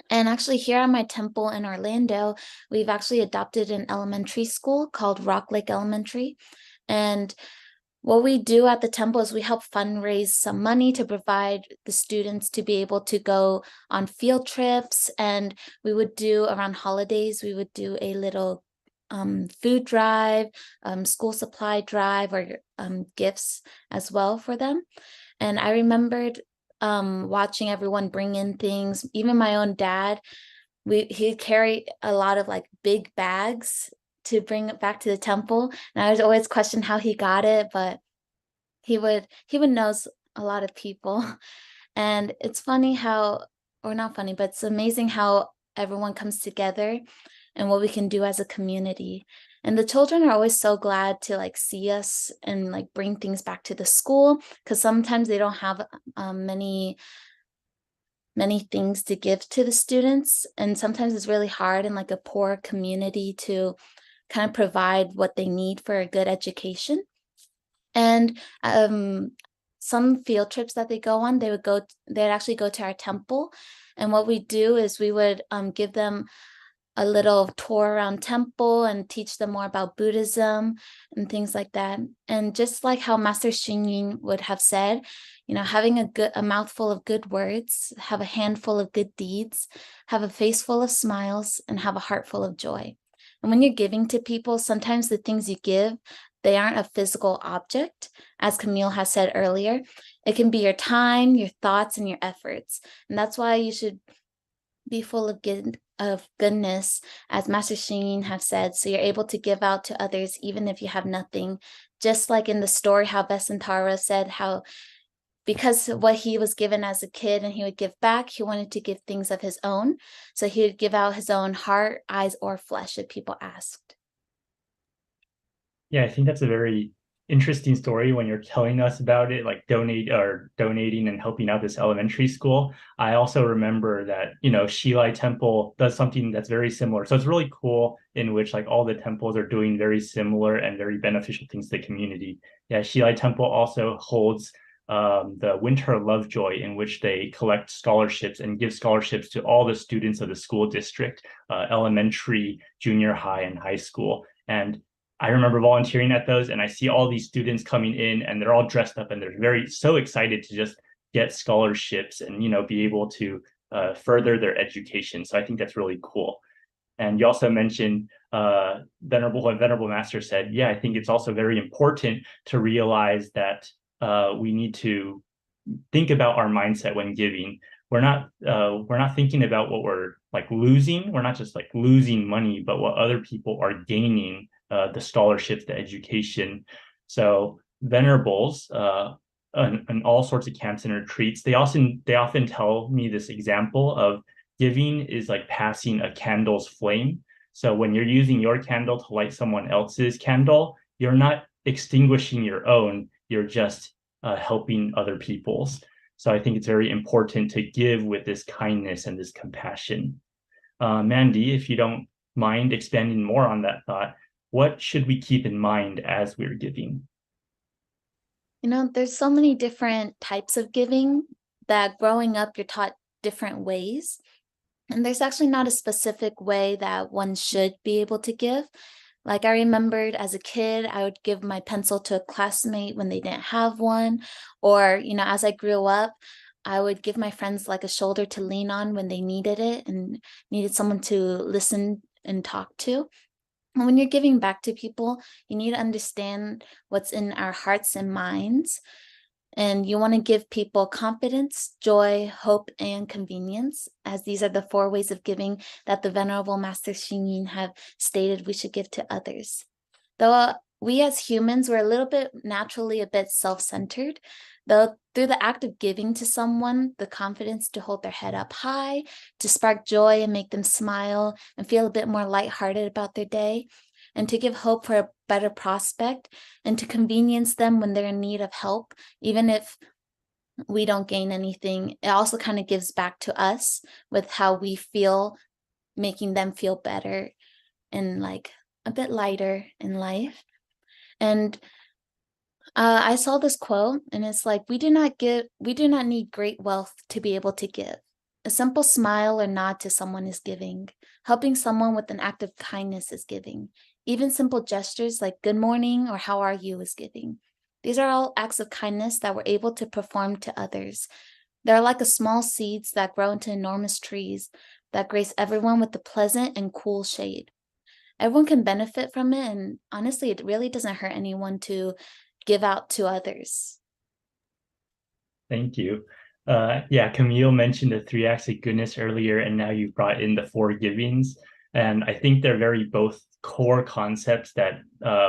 And actually, here at my temple in Orlando, we've actually adopted an elementary school called Rock Lake Elementary. And what we do at the temple is we help fundraise some money to provide the students to be able to go on field trips. And we would do around holidays, we would do a little food drive, school supply drive, or gifts as well for them. And I remembered watching everyone bring in things. Even my own dad, he'd carry a lot of like big bags to bring it back to the temple, and I was always questioned how he got it, but he would knows a lot of people. And it's funny how, or not funny, but it's amazing how everyone comes together and what we can do as a community. And the children are always so glad to like see us and like bring things back to the school, because sometimes they don't have many things to give to the students, and sometimes it's really hard in like a poor community to kind of provide what they need for a good education. And some field trips that they go on, they'd actually go to our temple. And what we do is we would give them a little tour around temple and teach them more about Buddhism and things like that. And just like how Master Xing Yun would have said, having a mouthful of good words, have a handful of good deeds, have a face full of smiles, and have a heart full of joy. And when you're giving to people, sometimes the things you give, they aren't a physical object. As Camille has said earlier, it can be your time, your thoughts, and your efforts. And that's why you should be full of goodness, as Master Xing Yun have said, so you're able to give out to others even if you have nothing. Just like in the story how Vesantara said how because what he was given as a kid and he would give back, he wanted to give things of his own. So he would give out his own heart, eyes, or flesh if people asked. Yeah, I think that's a very interesting story when you're telling us about it, like donating and helping out this elementary school. I also remember that, Shilai Temple does something that's very similar. So it's really cool in which like all the temples are doing very similar and very beneficial things to the community. Yeah, Shilai Temple also holds the Winter Lovejoy, in which they collect scholarships and give scholarships to all the students of the school district, elementary, junior high, and high school. And I remember volunteering at those, and I see all these students coming in and they're all dressed up and they're so excited to just get scholarships and, be able to further their education. So I think that's really cool. And you also mentioned Venerable Master said, yeah, I think it's also very important to realize that we need to think about our mindset when giving. We're not thinking about what we're like losing. We're not just like losing money, but what other people are gaining, the scholarships, the education. So venerables, and all sorts of camps and retreats, they often tell me this example of giving is like passing a candle's flame. So when you're using your candle to light someone else's candle, you're not extinguishing your own, you're just helping other people's. So I think it's very important to give with this kindness and this compassion. Mandy, if you don't mind expanding more on that thought, what should we keep in mind as we're giving? There's so many different types of giving that growing up you're taught different ways. And there's actually not a specific way that one should be able to give. Like I remembered as a kid, I would give my pencil to a classmate when they didn't have one. Or, as I grew up, I would give my friends like a shoulder to lean on when they needed it and needed someone to listen and talk to. And when you're giving back to people, you need to understand what's in our hearts and minds. And you want to give people confidence, joy, hope, and convenience, as these are the 4 ways of giving that the Venerable Master Xing Yun have stated we should give to others. Though we as humans, we're a little bit naturally a bit self-centered, though through the act of giving to someone, the confidence to hold their head up high, to spark joy and make them smile and feel a bit more lighthearted about their day, and to give hope for a better prospect, and to convenience them when they're in need of help, even if we don't gain anything. It also kind of gives back to us with how we feel, making them feel better and like a bit lighter in life. And I saw this quote, and it's like, we do not need great wealth to be able to give. A simple smile or nod to someone is giving. Helping someone with an act of kindness is giving. Even simple gestures like good morning or how are you is giving. These are all acts of kindness that we're able to perform to others. They're like a small seeds that grow into enormous trees that grace everyone with the pleasant and cool shade. Everyone can benefit from it, and honestly, it really doesn't hurt anyone to give out to others. Thank you. Yeah, Camille mentioned the 3 acts of goodness earlier, and now you've brought in the 4 givings. And I think they're very both core concepts that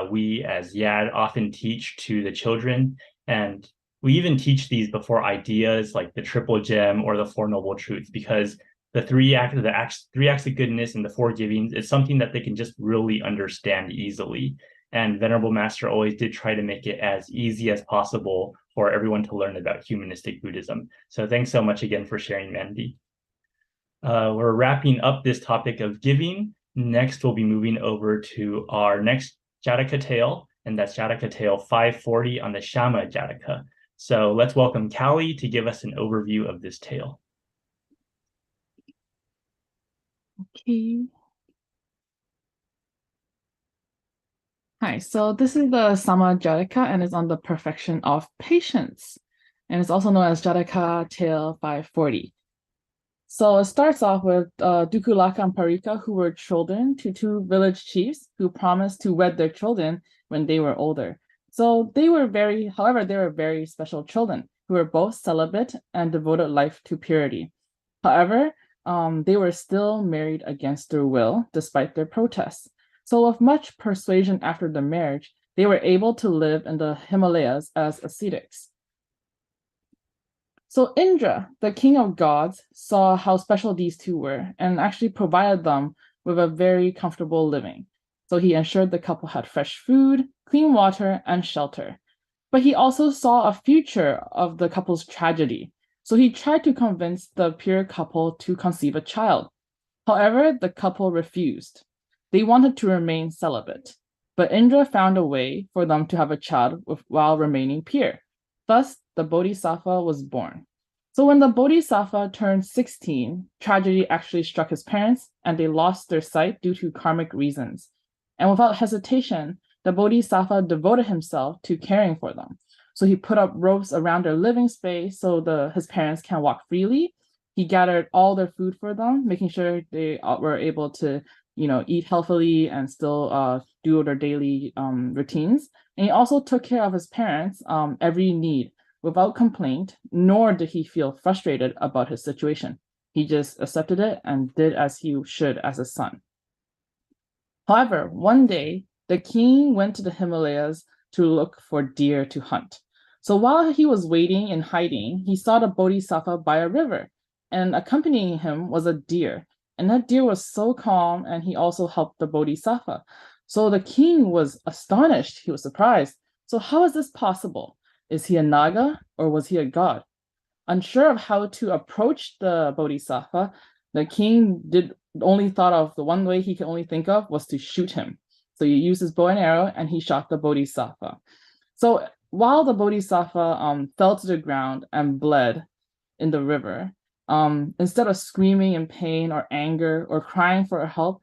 we as YAD often teach to the children. And we even teach these before ideas like the triple gem or the 4 noble truths, because the 3 acts of goodness and the 4 givings is something that they can just really understand easily. And Venerable Master always did try to make it as easy as possible for everyone to learn about humanistic Buddhism. So thanks so much again for sharing, Mandy. We're wrapping up this topic of giving. Next, we'll be moving over to our next Jataka tale, and that's Jataka tale 540 on the Shama Jataka. So let's welcome Callie to give us an overview of this tale. Okay. Hi, so this is the Sama Jataka, and it's on the perfection of patience. And it's also known as Jataka Tale 540. So it starts off with Dukulaka and Parika, who were children to 2 village chiefs who promised to wed their children when they were older. So they were very special children who were both celibate and devoted life to purity. However, they were still married against their will, despite their protests. So with much persuasion after the marriage, they were able to live in the Himalayas as ascetics. So Indra, the king of gods, saw how special these 2 were and actually provided them with a very comfortable living. So he ensured the couple had fresh food, clean water, and shelter. But he also saw a future of the couple's tragedy. So he tried to convince the pure couple to conceive a child. However, the couple refused. They wanted to remain celibate, but Indra found a way for them to have a child while remaining pure. Thus, the Bodhisattva was born. So when the Bodhisattva turned 16, tragedy actually struck his parents, and they lost their sight due to karmic reasons. And without hesitation, the Bodhisattva devoted himself to caring for them. So he put up ropes around their living space so his parents can walk freely. He gathered all their food for them, making sure they were able to eat healthily and still do their daily routines. And he also took care of his parents' every need without complaint, nor did he feel frustrated about his situation. He just accepted it and did as he should as a son. However, one day, the king went to the Himalayas to look for deer to hunt. So while he was waiting in hiding, he saw the Bodhisattva by a river, and accompanying him was a deer. And that deer was so calm, and he also helped the Bodhisattva. So the king was astonished. He was surprised. So how is this possible? Is he a Naga or was he a god? Unsure of how to approach the Bodhisattva, the king only thought of the one way he could only think of was to shoot him. So he used his bow and arrow and he shot the Bodhisattva. So while the Bodhisattva fell to the ground and bled in the river, instead of screaming in pain or anger or crying for help,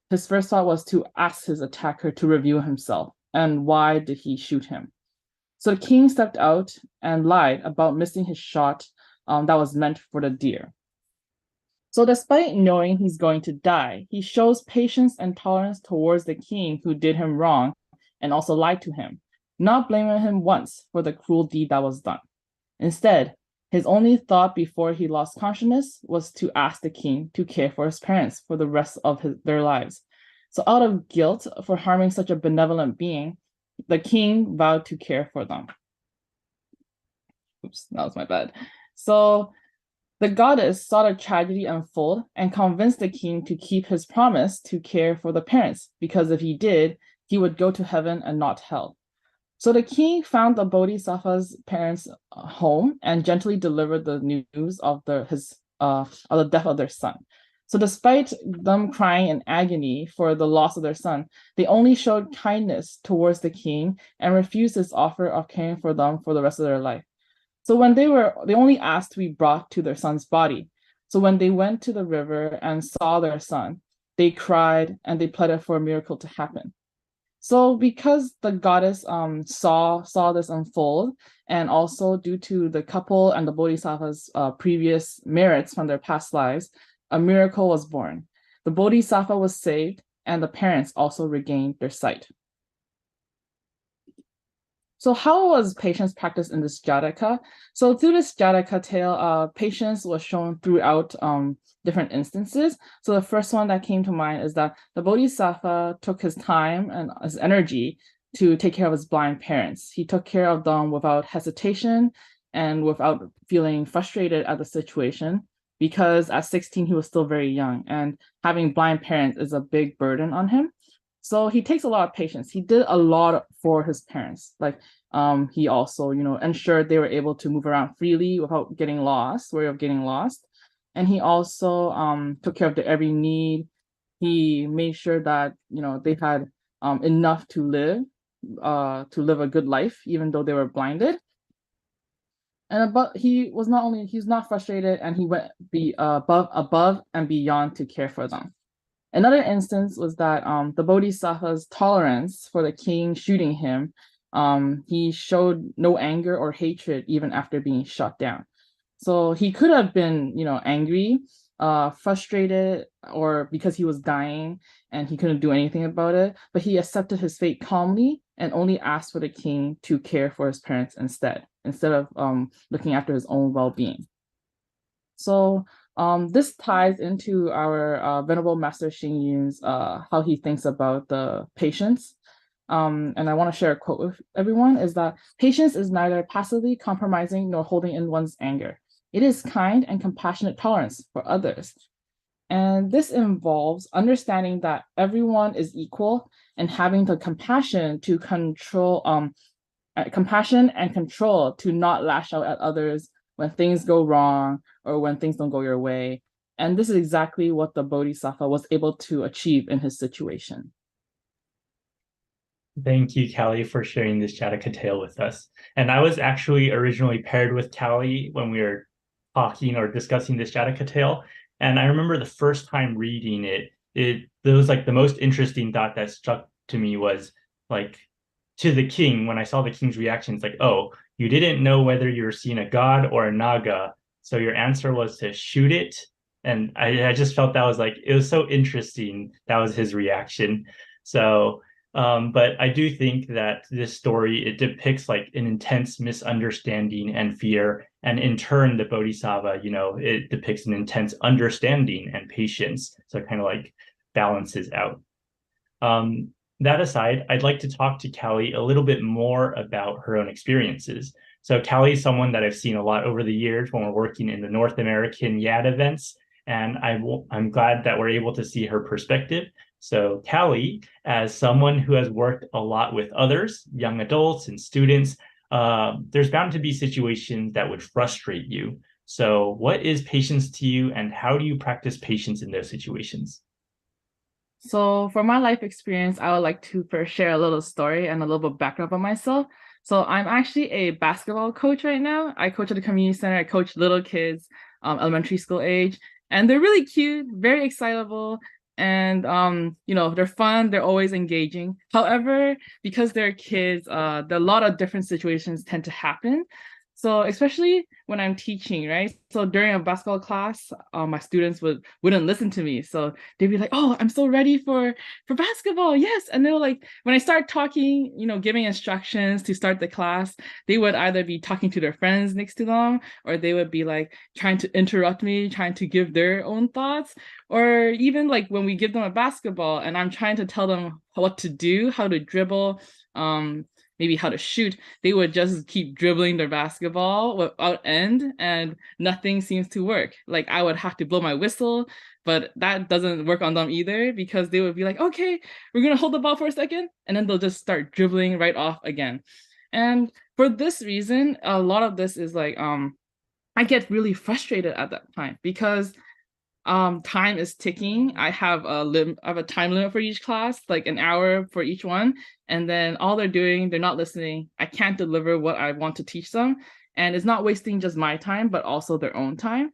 his first thought was to ask his attacker to review himself and why did he shoot him. So the king stepped out and lied about missing his shot that was meant for the deer. So despite knowing he's going to die, he shows patience and tolerance towards the king who did him wrong and also lied to him, not blaming him once for the cruel deed that was done. Instead, his only thought before he lost consciousness was to ask the king to care for his parents for the rest of their lives. So out of guilt for harming such a benevolent being, the king vowed to care for them. Oops, that was my bad. So the goddess saw the tragedy unfold and convinced the king to keep his promise to care for the parents, because if he did, he would go to heaven and not hell. So the king found the Bodhisattva's parents' home and gently delivered the news of the death of their son. So despite them crying in agony for the loss of their son, they only showed kindness towards the king and refused his offer of caring for them for the rest of their life. So when they only asked to be brought to their son's body. So when they went to the river and saw their son, they cried and they pleaded for a miracle to happen. So because the goddess saw this unfold, and also due to the couple and the bodhisattva's previous merits from their past lives, a miracle was born. The bodhisattva was saved, and the parents also regained their sight. So how was patience practiced in this Jataka? So through this Jataka tale, patience was shown throughout different instances. So the first one that came to mind is that the Bodhisattva took his time and his energy to take care of his blind parents. He took care of them without hesitation and without feeling frustrated at the situation, because at 16, he was still very young, and having blind parents is a big burden on him. So he takes a lot of patience. He did a lot for his parents. Like he also, ensured they were able to move around freely without getting lost, worry of getting lost. And he also took care of their every need. He made sure that, they had enough to live a good life, even though they were blinded. And he's not frustrated, and he went above and beyond to care for them. Another instance was that the Bodhisattva's tolerance for the king shooting him, he showed no anger or hatred even after being shot down. So he could have been, angry, frustrated, or because he was dying and he couldn't do anything about it, but he accepted his fate calmly and only asked for the king to care for his parents instead of looking after his own well-being. So this ties into our Venerable Master Xing Yun's how he thinks about the patience. And I want to share a quote with everyone, is that patience is neither passively compromising nor holding in one's anger. It is kind and compassionate tolerance for others. And this involves understanding that everyone is equal and having the compassion to control, compassion and control to not lash out at others when things go wrong or when things don't go your way. And this is exactly what the Bodhisattva was able to achieve in his situation. Thank you, Callie, for sharing this Jataka tale with us. And I was actually originally paired with Callie when we were talking or discussing this Jataka tale. And I remember the first time reading it, there was like the most interesting thought that struck to me was like, to the king, when I saw the king's reaction, it's like, oh, you didn't know whether you were seeing a god or a naga, so your answer was to shoot it. And I just felt that was like, it was so interesting. That was his reaction. So but I do think that this story, it depicts like an intense misunderstanding and fear. And in turn, the Bodhisattva, it depicts an intense understanding and patience. So it kind of like balances out. That aside, I'd like to talk to Callie a little bit more about her own experiences. So Callie is someone that I've seen a lot over the years when we're working in the North American YAD events. And I'm glad that we're able to see her perspective. So Callie, as someone who has worked a lot with others, young adults and students, there's bound to be situations that would frustrate you. So what is patience to you, and how do you practice patience in those situations? So for my life experience, I would like to first share a little story and a little bit background about myself. So I'm actually a basketball coach right now. I coach at the community center. I coach little kids, elementary school age, and they're really cute, very excitable. And they're fun, they're always engaging. However, because they're kids, there are a lot of different situations tend to happen. So especially when I'm teaching, right? So during a basketball class, my students wouldn't listen to me. So they'd be like, "Oh, I'm so ready for basketball, yes!" And they'll like, when I start talking, giving instructions to start the class, they would either be talking to their friends next to them, or they would be like trying to interrupt me, trying to give their own thoughts, or even like when we give them a basketball and I'm trying to tell them what to do, how to dribble, maybe how to shoot, they would just keep dribbling their basketball without end, and nothing seems to work. Like I would have to blow my whistle, but that doesn't work on them either, because they would be like, "Okay, we're gonna hold the ball for a second," and then they'll just start dribbling right off again. And for this reason, a lot of this is like I get really frustrated at that time because time is ticking. I have a time limit for each class, like an hour for each one. And then all they're doing, they're not listening. I can't deliver what I want to teach them. And it's not wasting just my time, but also their own time.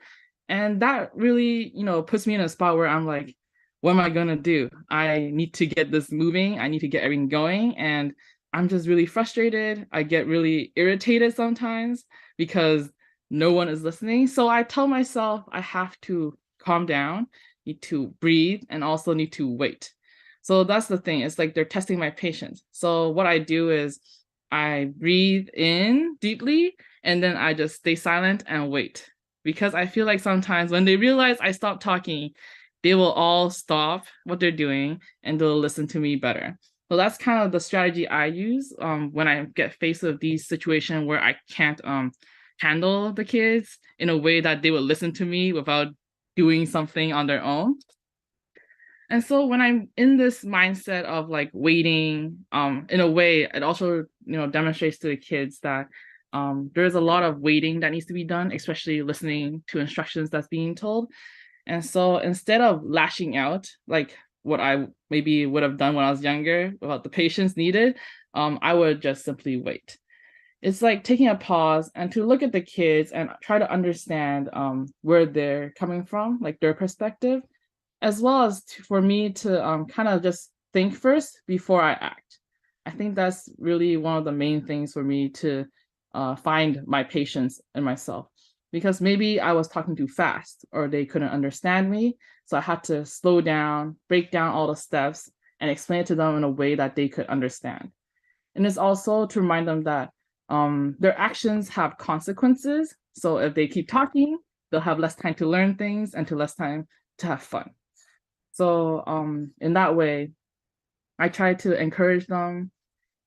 And that really, puts me in a spot where I'm like, what am I gonna do? I need to get this moving. I need to get everything going. And I'm just really frustrated. I get really irritated sometimes because no one is listening. So I tell myself I have to calm down, need to breathe, and also need to wait. So that's the thing. It's like they're testing my patience. So what I do is I breathe in deeply and then I just stay silent and wait. Because I feel like sometimes when they realize I stop talking, they will all stop what they're doing and they'll listen to me better. So that's kind of the strategy I use when I get faced with these situations where I can't handle the kids in a way that they will listen to me without doing something on their own. And so when I'm in this mindset of like waiting, in a way, it also demonstrates to the kids that there's a lot of waiting that needs to be done, especially listening to instructions that's being told. And so instead of lashing out, like what I maybe would have done when I was younger without the patience needed, I would just simply wait. It's like taking a pause and to look at the kids and try to understand where they're coming from, like their perspective, as well as for me to kind of just think first before I act. I think that's really one of the main things for me to find my patience in myself, because maybe I was talking too fast or they couldn't understand me. So I had to slow down, break down all the steps and explain it to them in a way that they could understand. And it's also to remind them that their actions have consequences. So if they keep talking, they'll have less time to learn things and less time to have fun. So in that way, I try to encourage them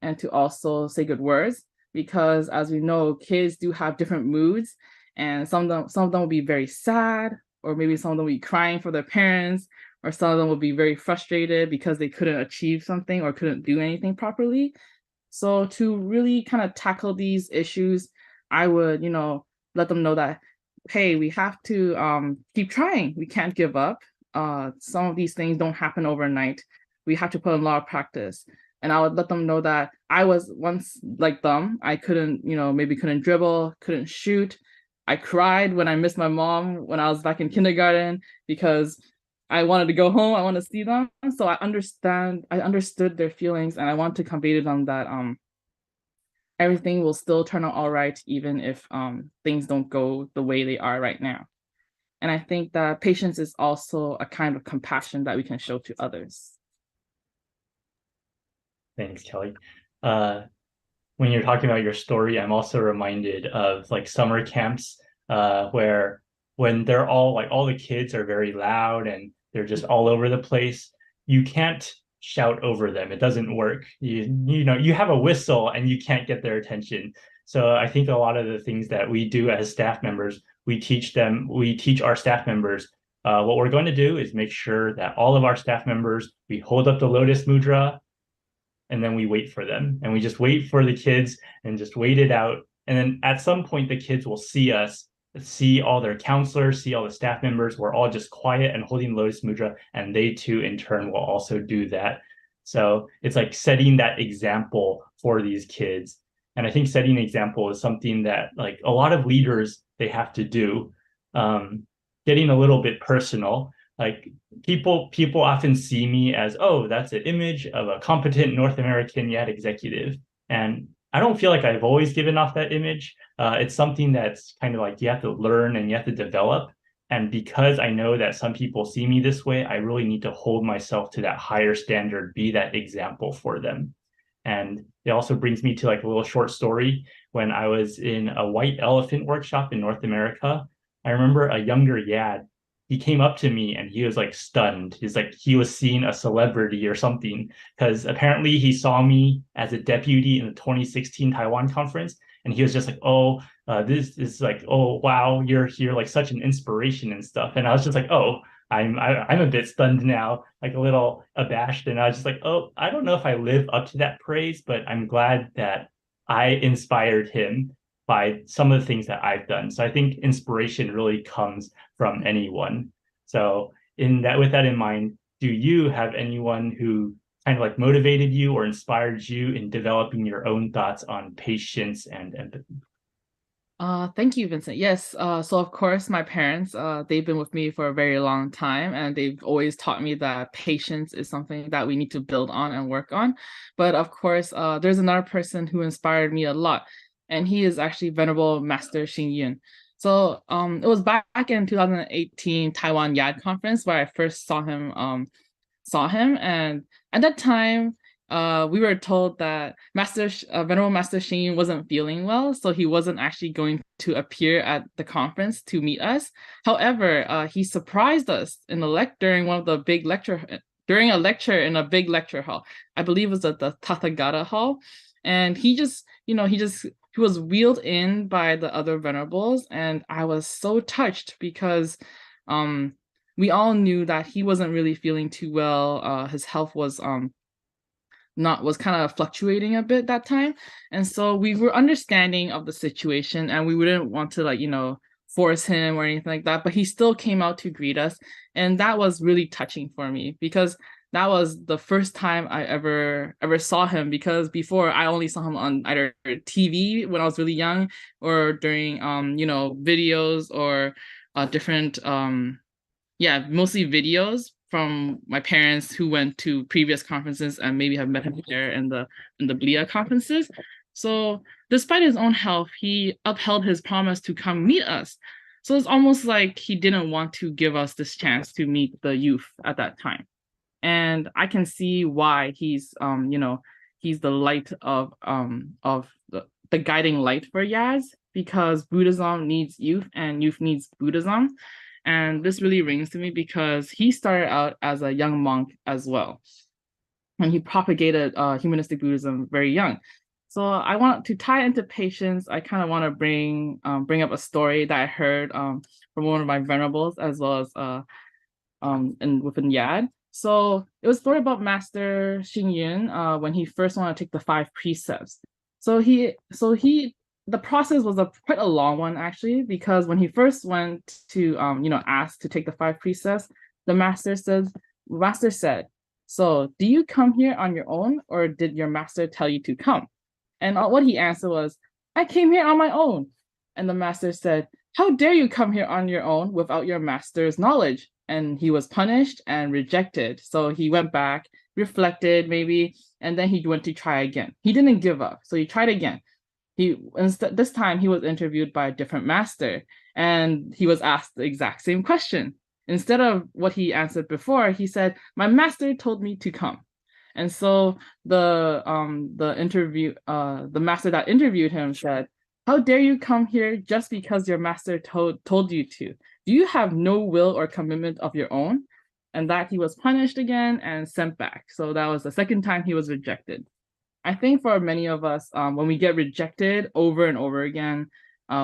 and to also say good words, because as we know, kids do have different moods, and some of them will be very sad, or maybe some of them will be crying for their parents, or some of them will be very frustrated because they couldn't achieve something or couldn't do anything properly. So to really kind of tackle these issues, I would, let them know that, hey, we have to keep trying. We can't give up. Some of these things don't happen overnight. We have to put in a lot of practice. And I would let them know that I was once like them. I couldn't, maybe couldn't dribble, couldn't shoot. I cried when I missed my mom when I was back in kindergarten because I wanted to go home. I want to see them. So I understood their feelings, and I want to convey to them that everything will still turn out all right, even if things don't go the way they are right now. And I think that patience is also a kind of compassion that we can show to others. Thanks, Kelly. When you're talking about your story, I'm also reminded of like summer camps where when they're all like all the kids are very loud and they're just all over the place, you can't shout over them. It doesn't work. You have a whistle and you can't get their attention. So I think a lot of the things that we do as staff members, we teach our staff members what we're going to do is make sure that all of our staff members, we hold up the lotus mudra, and then we wait for them, and we just wait for the kids and just wait it out. And then at some point, the kids will see us, see all their counselors, see all the staff members. We're all just quiet and holding Lotus Mudra, and they too, in turn, will also do that. So it's like setting that example for these kids. And I think setting an example is something that like a lot of leaders, they have to do. Getting a little bit personal, like people often see me as, oh, that's an image of a competent North American YAD executive. And I don't feel like I've always given off that image. It's something that's kind of like you have to learn and you have to develop. And because I know that some people see me this way, I really need to hold myself to that higher standard, be that example for them. And it also brings me to like a little short story. When I was in a white elephant workshop in North America, I remember a younger YAD, he came up to me and he was like stunned. He's like, he was seeing a celebrity or something, because apparently he saw me as a deputy in the 2016 Taiwan conference. And he was just like, oh, this is like, oh, wow, you're like such an inspiration and stuff. And I was just like, oh, I'm a bit stunned now, like a little abashed. And I was just like, oh, I don't know if I live up to that praise, but I'm glad that I inspired him by some of the things that I've done. So I think inspiration really comes from anyone. So with that in mind, do you have anyone who kind of like motivated you or inspired you in developing your own thoughts on patience and empathy? Thank you, Vincent. Yes, so of course, my parents, they've been with me for a very long time, and they've always taught me that patience is something that we need to build on and work on. But of course, there's another person who inspired me a lot, and he is actually Venerable Master Xing Yun. So it was back in 2018 Taiwan YAD conference where I first saw him, and at that time, we were told that Venerable Master Xing wasn't feeling well, so he wasn't actually going to appear at the conference to meet us. However, he surprised us in the during one of the big during a lecture in a big lecture hall. I believe it was at the Tathagata Hall, and he was wheeled in by the other venerables, and I was so touched because we all knew that he wasn't really feeling too well. His health was kind of fluctuating a bit that time, and so we were understanding of the situation, and we wouldn't want to force him or anything like that, but he still came out to greet us, and that was really touching for me because that was the first time I ever saw him, because before I only saw him on either TV when I was really young or during videos or different mostly videos from my parents who went to previous conferences and maybe have met him there in the BLIA conferences. So despite his own health, he upheld his promise to come meet us. So it's almost like he didn't want to give us this chance to meet the youth at that time. And I can see why he's the light of the guiding light for Yaz, because Buddhism needs youth and youth needs Buddhism. And this really rings to me because he started out as a young monk as well, and he propagated humanistic Buddhism very young. So I want to tie into patience. I kind of want to bring up a story that I heard from one of my venerables, as well as within YAD. So it was a story about Master Xing Yun when he first wanted to take the 5 precepts. So the process was quite a long one, actually, because when he first went to ask to take the 5 precepts, the master said, "So do you come here on your own, or did your master tell you to come?" And what he answered was, "I came here on my own." And the master said, "How dare you come here on your own without your master's knowledge?" And he was punished and rejected. So he went back, reflected maybe, and then he went to try again. He didn't give up, so he tried again. This time he was interviewed by a different master, and he was asked the exact same question. Instead of what he answered before, he said, "My master told me to come." And so the master that interviewed him said, "How dare you come here just because your master told you to? Do you have no will or commitment of your own?" And that he was punished again and sent back. So that was the second time he was rejected. I think for many of us, when we get rejected over and over again,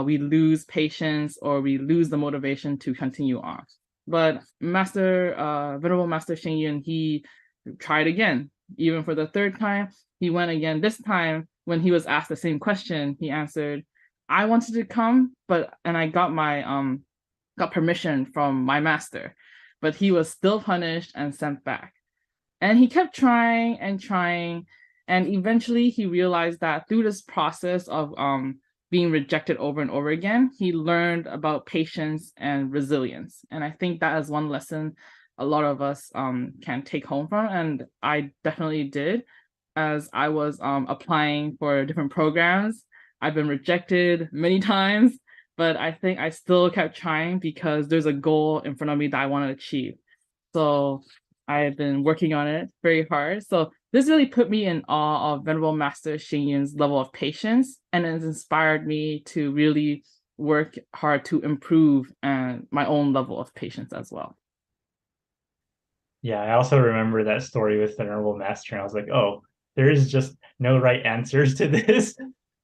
we lose patience or we lose the motivation to continue on. But Venerable Master Xing Yun, he tried again. Even for the 3rd time, he went again. This time, when he was asked the same question, he answered, "I wanted to come, and I got permission from my master," but he was still punished and sent back. And he kept trying and trying. And eventually he realized that through this process of being rejected over and over again, he learned about patience and resilience. And I think that is one lesson a lot of us can take home from. And I definitely did, as I was applying for different programs. I've been rejected many times, but I think I still kept trying because there's a goal in front of me that I want to achieve. So I've been working on it very hard. So this really put me in awe of Venerable Master Xing Yun's level of patience, and it has inspired me to really work hard to improve my own level of patience as well. Yeah, I also remember that story with Venerable Master, and I was like, oh, there is just no right answers to this.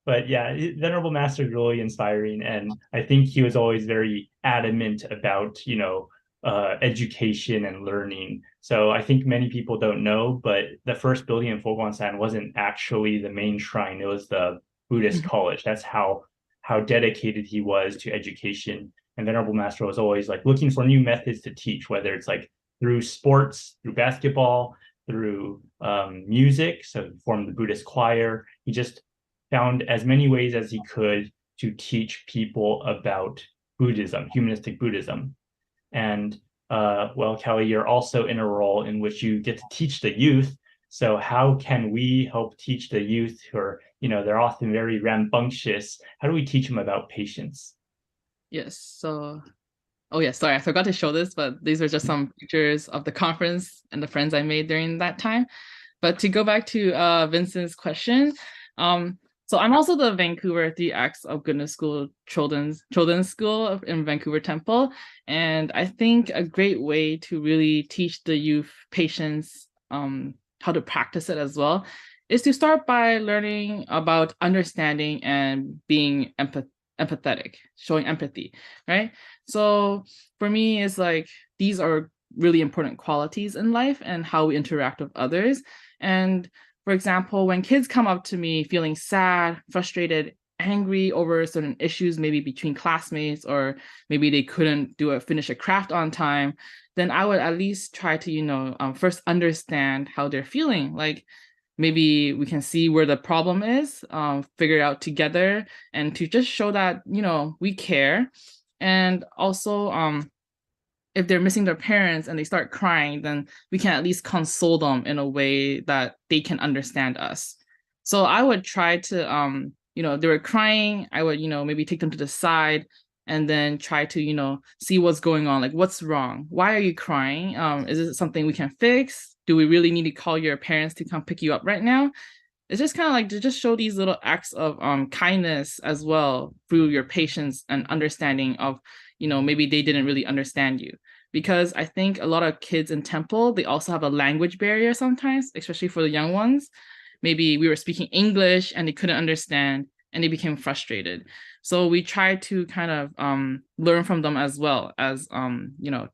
But yeah, Venerable Master is really inspiring, and I think he was always very adamant about, education and learning. So I think many people don't know, but the first building in Fo Guang San wasn't actually the main shrine. It was the Buddhist college. That's how dedicated he was to education. And Venerable Master was always like looking for new methods to teach, whether it's like through sports, through basketball, through music. So he formed the Buddhist choir. He just found as many ways as he could to teach people about Buddhism, humanistic Buddhism. And well, Kelly, you're also in a role in which you get to teach the youth. So how can we help teach the youth who are, they're often very rambunctious? How do we teach them about patience? Yes. So, oh yeah, sorry, I forgot to show this, but these are just some pictures of the conference and the friends I made during that time. But to go back to Vincent's question, so I'm also the Vancouver 3 Acts of Goodness School Children's School in Vancouver Temple. And I think a great way to really teach the youth patience, how to practice it as well, is to start by learning about understanding and being empathetic, showing empathy, right? So for me, it's like these are really important qualities in life and how we interact with others. And for example, when kids come up to me feeling sad, frustrated, angry over certain issues, maybe between classmates, or maybe they couldn't finish a craft on time, then I would at least try to, first understand how they're feeling. Like maybe we can see where the problem is, figure it out together, and to just show that, we care. And also, if they're missing their parents and they start crying, then we can at least console them in a way that they can understand us. So I would try to, they were crying, I would, maybe take them to the side and then try to, see what's going on. Like, what's wrong? Why are you crying? Is it something we can fix? Do we really need to call your parents to come pick you up right now? It's just kind of like to just show these little acts of kindness as well through your patience and understanding of, maybe they didn't really understand you. Because I think a lot of kids in temple, they also have a language barrier sometimes, especially for the young ones. Maybe we were speaking English and they couldn't understand and they became frustrated. So we try to kind of learn from them as well as,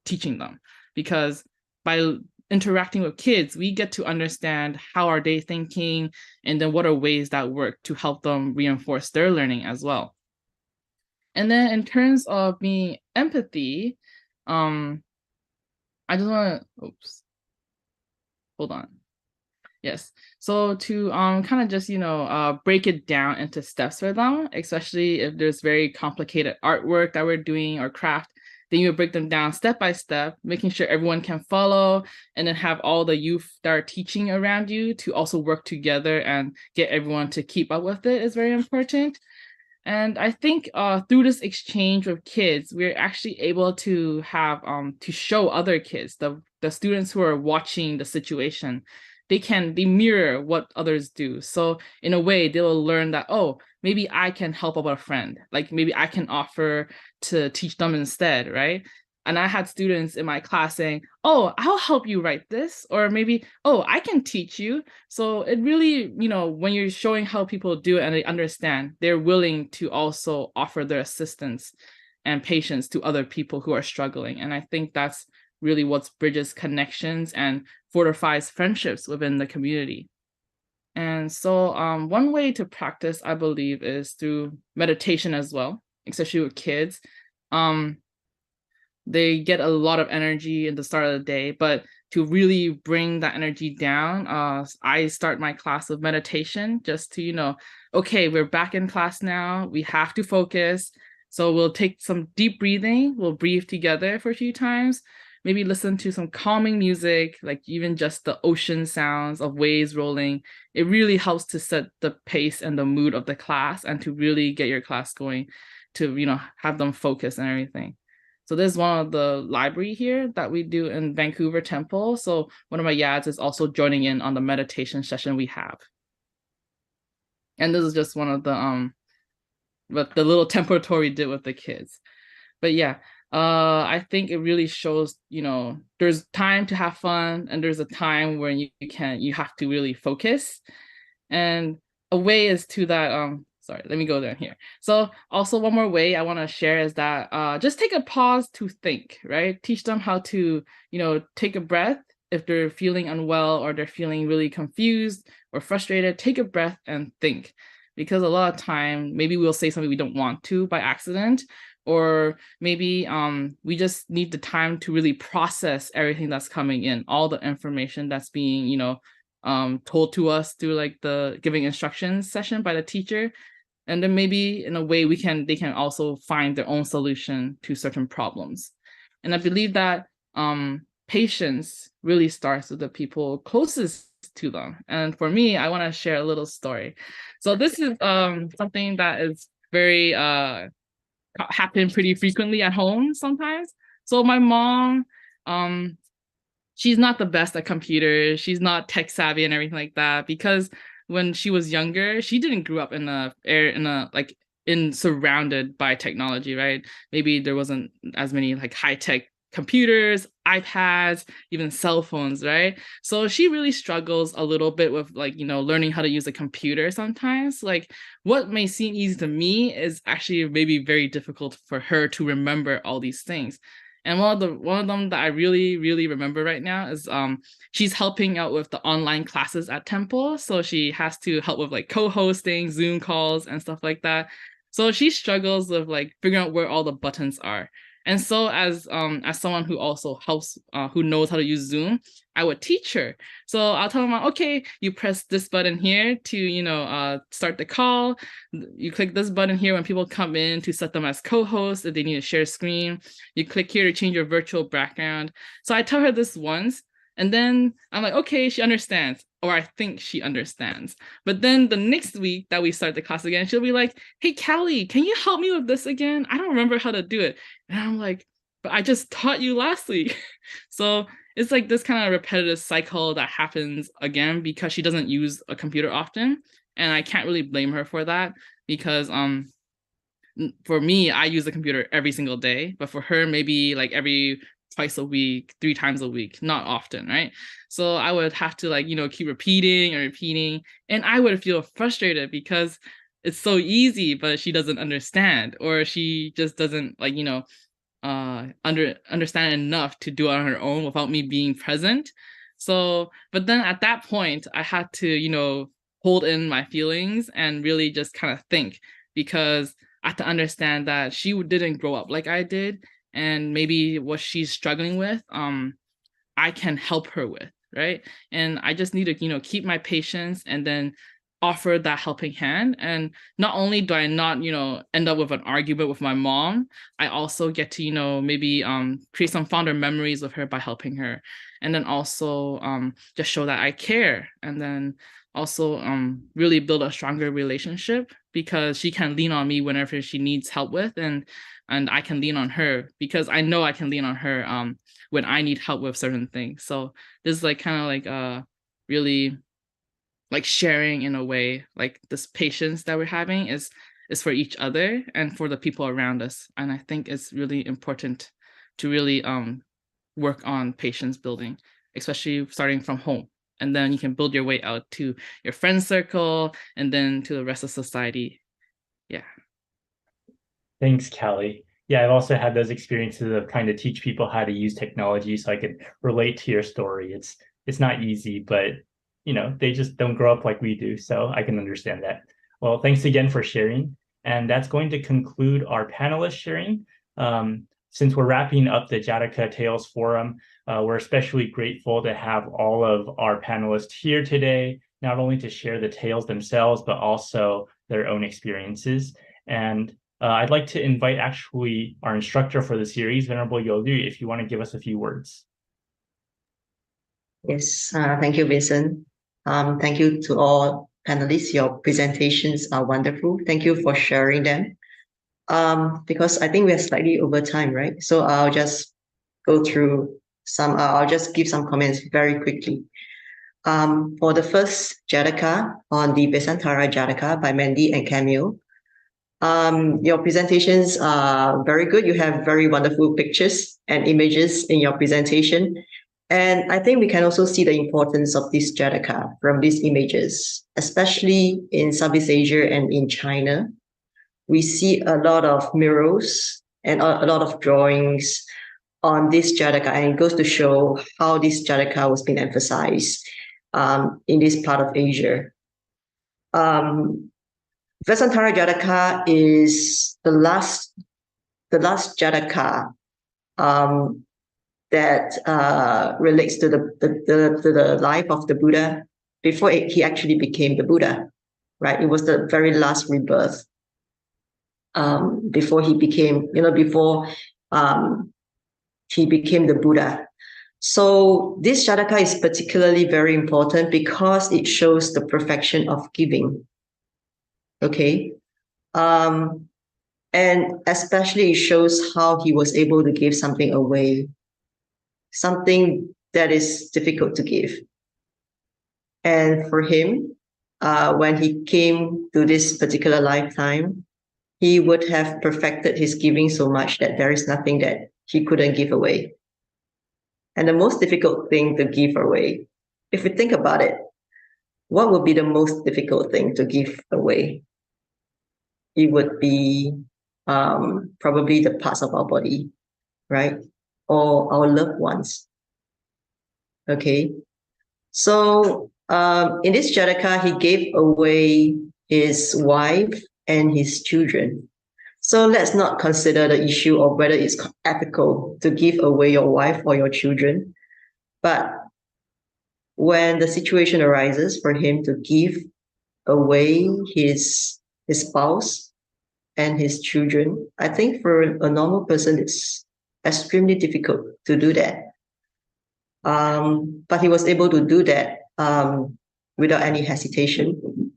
teaching them. Because by interacting with kids, we get to understand how are they thinking and then what are ways that work to help them reinforce their learning as well. And then in terms of being empathy, I just want to, hold on. Yes. So to kind of just, break it down into steps for them, especially if there's very complicated artwork that we're doing or craft, then you break them down step by step, making sure everyone can follow, and then have all the youth that are teaching around you to also work together and get everyone to keep up with it is very important. And I think through this exchange with kids, we're actually able to have to show other kids, the students who are watching the situation, they mirror what others do. So in a way, they will learn that, oh, maybe I can help out a friend. Like maybe I can offer to teach them instead, right? And I had students in my class saying, oh, I'll help you write this. Or maybe, oh, I can teach you. So it really, when you're showing how people do it and they understand, they're willing to also offer their assistance and patience to other people who are struggling. And I think that's really what bridges connections and fortifies friendships within the community. And so one way to practice, I believe, is through meditation as well, especially with kids. They get a lot of energy in the start of the day, but to really bring that energy down, I start my class with meditation just to, okay, we're back in class now. We have to focus. So we'll take some deep breathing. We'll breathe together for a few times. Maybe listen to some calming music, like even just the ocean sounds of waves rolling. It really helps to set the pace and the mood of the class and to really get your class going to, have them focus and everything. So this is one of the library here that we do in Vancouver Temple. So one of my yads is also joining in on the meditation session we have. And this is just one of the little temple tour we did with the kids. But yeah, I think it really shows, there's time to have fun and there's a time when you have to really focus. And a way is to that, sorry, let me go down here. So also one more way I want to share is that just take a pause to think, right? Teach them how to, take a breath. If they're feeling unwell or they're feeling really confused or frustrated, take a breath and think. because a lot of time, maybe we'll say something we don't want to by accident, or maybe we just need the time to really process everything that's coming in, all the information that's being, told to us through like the giving instructions session by the teacher. And then maybe in a way they can also find their own solution to certain problems. And I believe that patience really starts with the people closest to them. And for me, I want to share a little story. So this is something that is very happen pretty frequently at home sometimes. So my mom, she's not the best at computers. She's not tech savvy and everything like that, because when she was younger, she didn't grow up surrounded by technology, right? Maybe there wasn't as many like high-tech computers, iPads, even cell phones, right? So she really struggles a little bit with like, learning how to use a computer sometimes. Like what may seem easy to me is actually maybe very difficult for her to remember all these things. And one of them that I really, really remember right now is she's helping out with the online classes at Temple. So she has to help with like co-hosting, Zoom calls, and stuff like that. So she struggles with like figuring out where all the buttons are. And so as someone who also helps, who knows how to use Zoom, I would teach her. So I'll tell them, okay, you press this button here to, start the call. You click this button here when people come in to set them as co-hosts if they need to share screen. You click here to change your virtual background. So I tell her this once, and then I'm like, okay, she understands, or I think she understands. But then the next week that we start the class again, she'll be like, hey, Callie, can you help me with this again? I don't remember how to do it. And I'm like, but I just taught you last week. So it's like this kind of repetitive cycle that happens again because she doesn't use a computer often. And I can't really blame her for that, because for me, I use the computer every single day, but for her, maybe like every twice a week, 3 times a week, not often, right? So I would have to like, keep repeating and repeating, and I would feel frustrated because it's so easy, but she doesn't understand, or she just doesn't like, understand enough to do it on her own without me being present. So, but then at that point, I had to, hold in my feelings and really just kind of think, because I have to understand that she didn't grow up like I did, and maybe what she's struggling with, I can help her with, right? And I just need to, keep my patience and then offer that helping hand. And not only do I not, end up with an argument with my mom, I also get to, maybe create some fonder memories with her by helping her. And then also just show that I care. And then also really build a stronger relationship, because she can lean on me whenever she needs help with, and I can lean on her because I know I can lean on her when I need help with certain things. So this is like kind of like really like sharing in a way, like this patience that we're having is for each other and for the people around us. And I think it's really important to really work on patience building, especially starting from home. And then you can build your way out to your friend circle and then to the rest of society. Yeah. Thanks, Callie. Yeah, I've also had those experiences of trying to teach people how to use technology, so I could relate to your story. It's not easy, but they just don't grow up like we do, so I can understand that. Well, thanks again for sharing, and that's going to conclude our panelist sharing. Since we're wrapping up the Jataka Tales Forum, we're especially grateful to have all of our panelists here today, not only to share the tales themselves, but also their own experiences. And I'd like to invite actually our instructor for the series, Venerable Yolu, if you want to give us a few words. Yes, thank you, Vincent. Thank you to all panelists. Your presentations are wonderful. Thank you for sharing them. Because I think we are slightly over time, right? So I'll just go through some, I'll just give some comments very quickly. For the first Jataka on the Besantara Jataka by Mandy and Camille, your presentations are very good. You have very wonderful pictures and images in your presentation. And I think we can also see the importance of this Jataka from these images, especially in Southeast Asia and in China. We see a lot of murals and a lot of drawings on this Jataka, and it goes to show how this Jataka was being emphasized in this part of Asia. Vesantara Jataka is the last Jataka that relates to the life of the Buddha before he actually became the Buddha, right? It was the very last rebirth before he became, before he became the Buddha. So this Jataka is particularly very important because it shows the perfection of giving. Okay. And especially it shows how he was able to give something away, something that is difficult to give. And for him, when he came to this particular lifetime, he would have perfected his giving so much that there is nothing that he couldn't give away. And the most difficult thing to give away, if we think about it, what would be the most difficult thing to give away? It would be probably the parts of our body, right? Or our loved ones. Okay. So in this Jataka, he gave away his wife and his children. So let's not consider the issue of whether it's ethical to give away your wife or your children. But when the situation arises for him to give away his spouse and his children, I think for a normal person, it's extremely difficult to do that. But he was able to do that without any hesitation.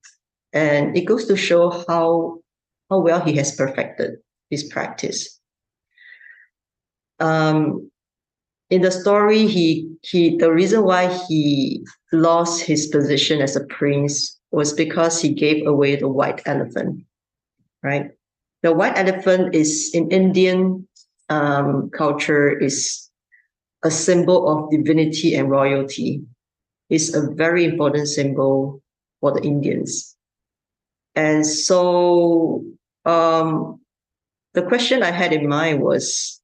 And it goes to show how well he has perfected his practice. In the story, the reason why he lost his position as a prince was because he gave away the white elephant, right? The white elephant is in Indian culture is a symbol of divinity and royalty. It's a very important symbol for the Indians. And so the question I had in mind was,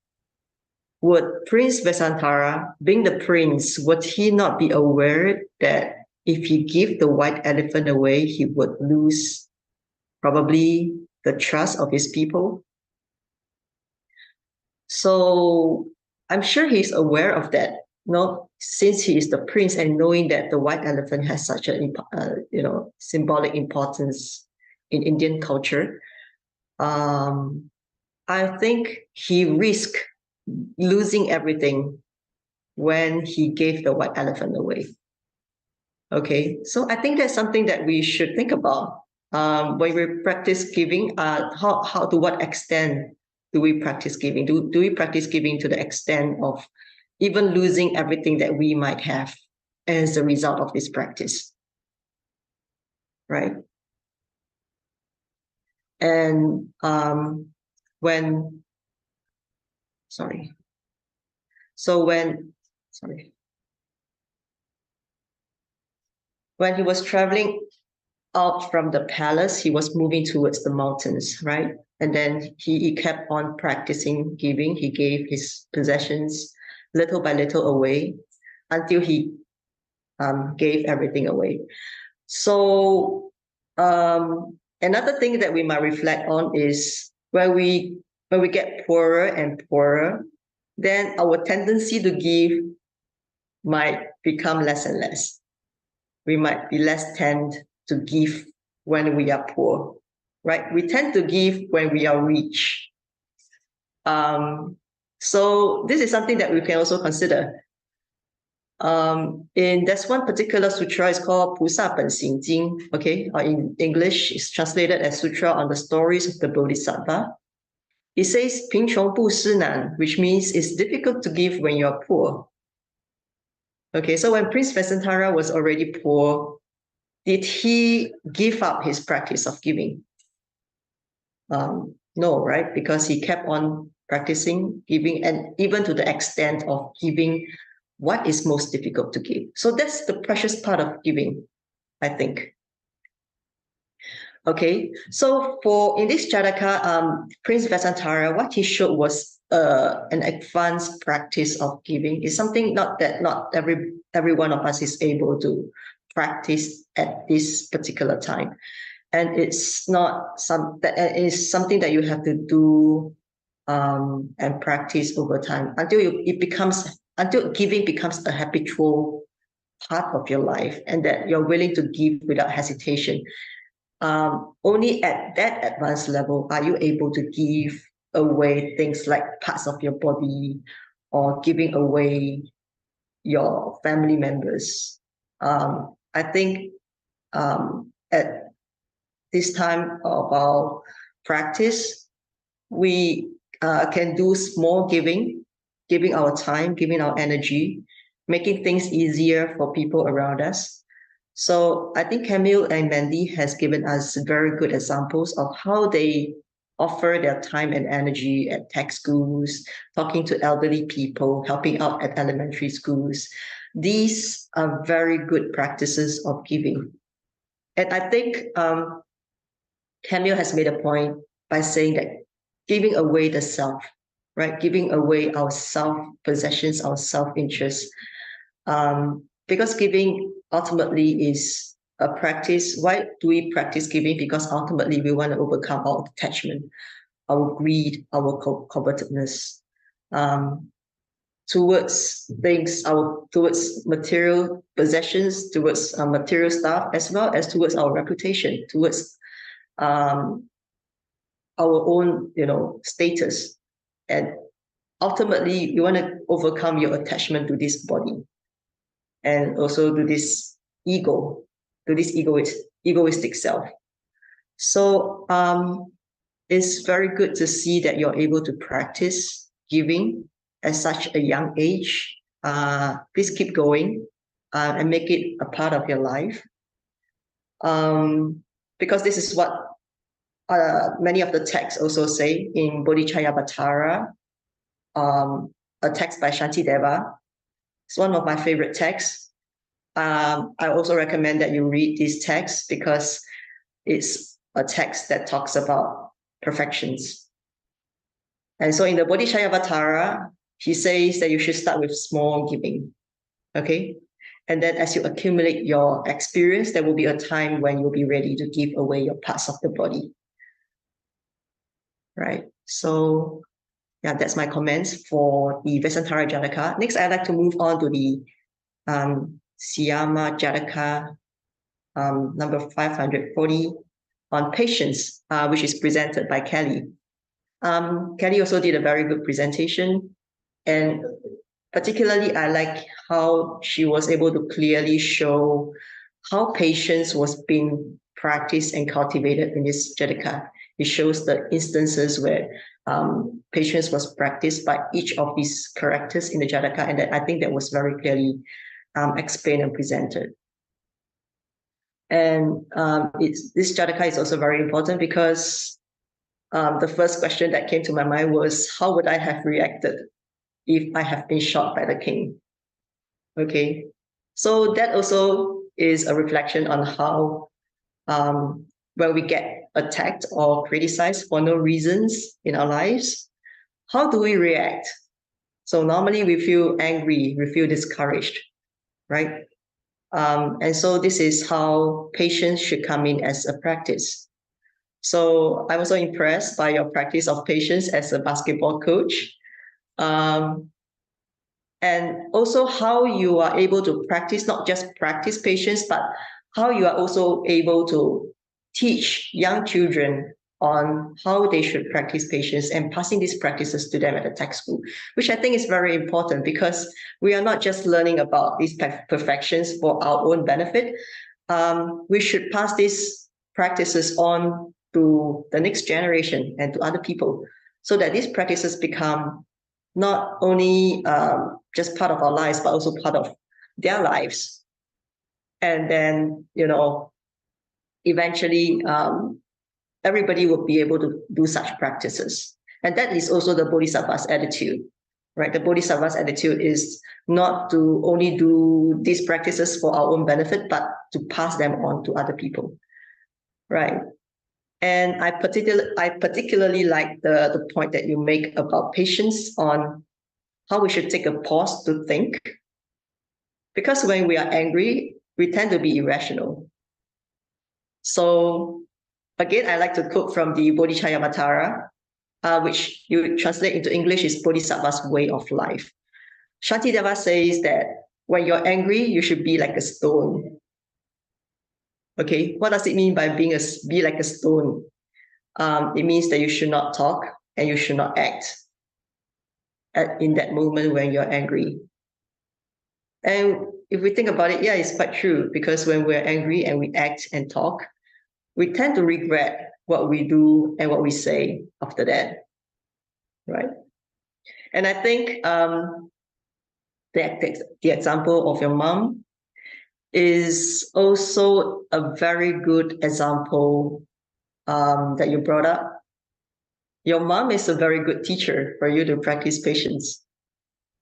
would Prince Vesantara, being the prince, would he not be aware that if he give the white elephant away, he would lose probably the trust of his people? So I'm sure he's aware of that, since he is the prince and knowing that the white elephant has such a symbolic importance in Indian culture. I think he risked losing everything when he gave the white elephant away. Okay, so I think that's something that we should think about when we practice giving. How to what extent do we practice giving? Do we practice giving to the extent of even losing everything that we might have as a result of this practice, right? And when he was traveling out from the palace, he was moving towards the mountains, right? And then he kept on practicing giving. He gave his possessions little by little away until he gave everything away. So another thing that we might reflect on is when we get poorer and poorer, then our tendency to give might become less and less. We might be less tend to give when we are poor, right? We tend to give when we are rich. So this is something that we can also consider. There's one particular sutra, it's called 菩萨本行经, okay? In English, it's translated as Sutra on the Stories of the Bodhisattva. It says, 贫穷不施难, which means it's difficult to give when you're poor. Okay, so when Prince Vesantara was already poor, did he give up his practice of giving? No, right? Because he kept on practicing giving, and even to the extent of giving what is most difficult to give. So that's the precious part of giving, I think. Okay, so in this Jataka, Prince Vesantara, what he showed was an advanced practice of giving. It's something not every one of us is able to practice at this particular time. and it's not it's something that you have to do and practice over time until giving becomes a habitual part of your life, and that you're willing to give without hesitation. Only at that advanced level are you able to give away things like parts of your body, or giving away your family members. I think at this time of our practice, we can do small giving our time, giving our energy, making things easier for people around us. So I think Camille and Mandy has given us very good examples of how they offer their time and energy at tech schools, talking to elderly people, helping out at elementary schools. These are very good practices of giving. And I think Camille has made a point by saying that giving away the self, right? Giving away our self-possessions, our self-interest. Because giving ultimately is a practice. Why do we practice giving? Because ultimately we want to overcome our attachment, our greed, our covetousness towards things, towards material possessions, towards material stuff, as well as towards our reputation, towards our own, status. And ultimately, you want to overcome your attachment to this body, and also to this ego, to this egoistic self. So it's very good to see that you're able to practice giving at such a young age. Please keep going and make it a part of your life. Because this is what many of the texts also say in Bodhicattva, a text by Shantideva. It's one of my favorite texts. I also recommend that you read this text because it's a text that talks about perfections. And so in the Bodhicattva, he says that you should start with small giving, okay? And then as you accumulate your experience, there will be a time when you'll be ready to give away your parts of the body, right? So yeah, that's my comments for the Vesantara Jataka. Next, I'd like to move on to the Siyama Jataka, number 540 on patience, which is presented by Kelly. Kelly also did a very good presentation, and particularly I like how she was able to clearly show how patience was being practiced and cultivated in this Jataka. It shows the instances where patience was practiced by each of these characters in the Jataka, and I think that was very clearly explained and presented. And this Jataka is also very important because the first question that came to my mind was, how would I have reacted if I have been shot by the king? Okay, so that also is a reflection on how when we get attacked or criticized for no reasons in our lives, how do we react? So normally we feel angry, we feel discouraged, right? And so this is how patience should come in as a practice. So I'm also impressed by your practice of patience as a basketball coach. And also how you are able to practice, not just practice patience, but how you are also able to teach young children on how they should practice patience and passing these practices to them at the tech school, which I think is very important because we are not just learning about these perfections for our own benefit. We should pass these practices on to the next generation and to other people so that these practices become not only just part of our lives, but also part of their lives. And then, eventually everybody will be able to do such practices. And that is also the Bodhisattva's attitude, right? The Bodhisattva's attitude is not to only do these practices for our own benefit, but to pass them on to other people, right? And I particularly like the point that you make about patience on how we should take a pause to think. Because when we are angry, we tend to be irrational. So Again, I like to quote from the Bodhicharyavatara, which you translate into English is Bodhisattva's way of life. Shantideva says that when you're angry, you should be like a stone. Okay, what does it mean by be like a stone? It means that you should not talk and you should not act in that moment when you're angry. And if we think about it, yeah, it's quite true, because when we're angry and we act and talk, we tend to regret what we do and what we say after that, right? And I think the example of your mom is also a very good example that you brought up. Your mom is a very good teacher for you to practice patience.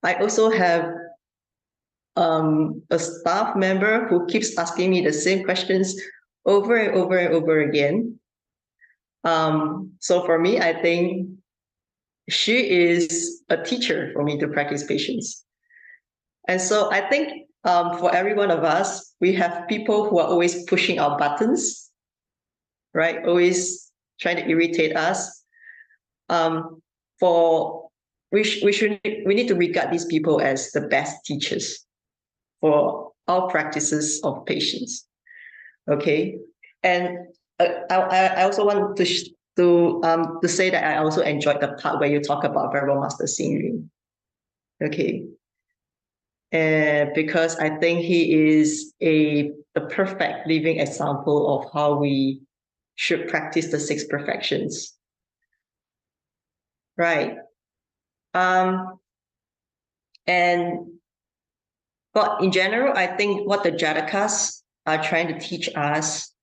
I also have a staff member who keeps asking me the same questions over and over and over again. So for me, I think she is a teacher for me to practice patience. And so I think for every one of us, we have people who are always pushing our buttons, right? Always trying to irritate us. We need to regard these people as the best teachers for our practices of patience. Okay, and I also want to say that I also enjoyed the part where you talk about Venerable Master Hsing Yun. Okay, and because I think he is a perfect living example of how we should practice the 6 perfections. Right. But in general, I think what the Jatakas are trying to teach us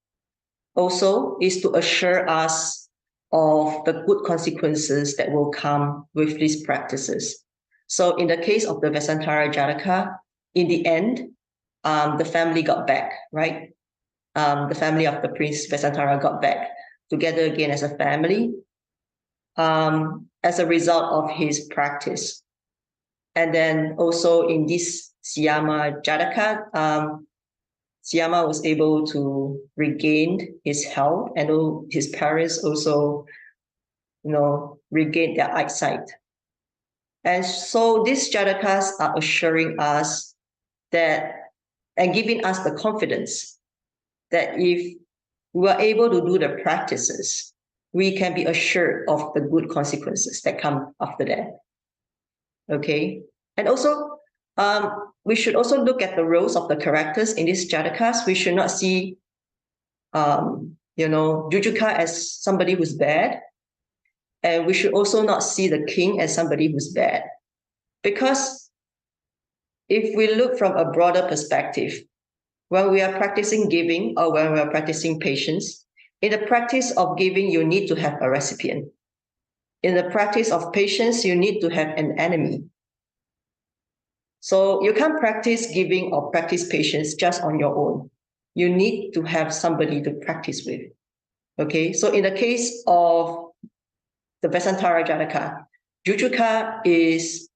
also is to assure us of the good consequences that will come with these practices. So in the case of the Vesantara Jataka, in the end, the family got back, right? The family of the Prince Vesantara got back together again as a family as a result of his practice. And then also in this Siyama Jataka, Siyama was able to regain his health, and his parents also, regained their eyesight. And so these Jatakas are assuring us that, and giving us the confidence that if we are able to do the practices, we can be assured of the good consequences that come after that. Okay, and also we should also look at the roles of the characters in these Jatakas. We should not see, Jujuka as somebody who's bad, and we should also not see the king as somebody who's bad, because if we look from a broader perspective, when we are practicing giving or when we are practicing patience, in the practice of giving, you need to have a recipient. In the practice of patience, you need to have an enemy. So you can't practice giving or practice patience just on your own. You need to have somebody to practice with. Okay, so in the case of the Vesantara Jataka, Jujuka is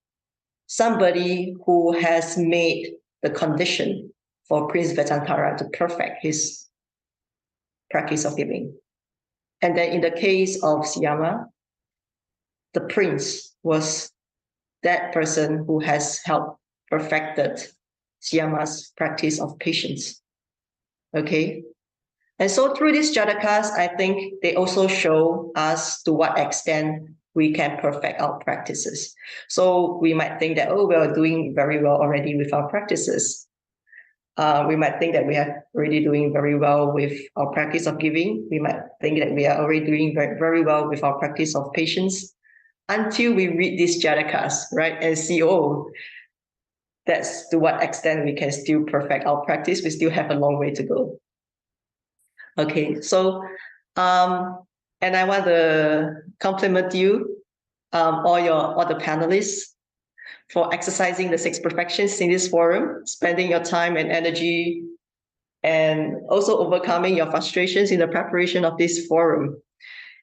somebody who has made the condition for Prince Vesantara to perfect his practice of giving. And then in the case of Siyama, the prince was that person who has helped perfected Siyama's practice of patience. Okay, and so through these Jatakas, I think they also show us to what extent we can perfect our practices. So we might think that, we are doing very well already with our practices. We might think that we are already doing very well with our practice of giving. We might think that we are already doing very, very well with our practice of patience, until we read these Jatakas, right, and see, that's to what extent we can still perfect our practice. We still have a long way to go. Okay, so, and I want to compliment you, all the panelists, for exercising the 6 perfections in this forum, spending your time and energy, and also overcoming your frustrations in the preparation of this forum.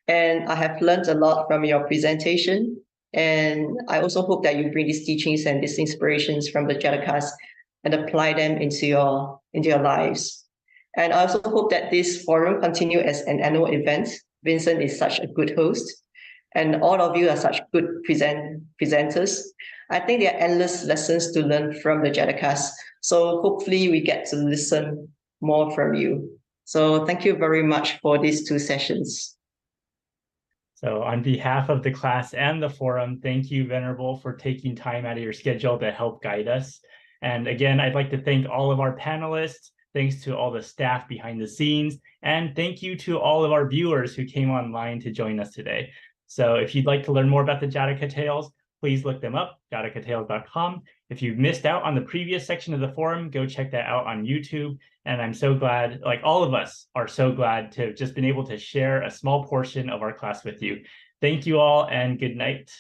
And I have learned a lot from your presentation. And I also hope that you bring these teachings and these inspirations from the Jatakas and apply them into your lives. And I also hope that this forum continue as an annual event. Vincent is such a good host, and all of you are such good presenters. I think there are endless lessons to learn from the Jatakas. So hopefully we get to listen more from you. So thank you very much for these 2 sessions. So on behalf of the class and the forum, thank you, Venerable, for taking time out of your schedule to help guide us. And again, I'd like to thank all of our panelists. Thanks to all the staff behind the scenes. And thank you to all of our viewers who came online to join us today. So if you'd like to learn more about the Jataka Tales, please look them up, jatakatales.com. If you've missed out on the previous section of the forum, go check that out on YouTube. And I'm so glad, like all of us are so glad to have just been able to share a small portion of our class with you. Thank you all and good night.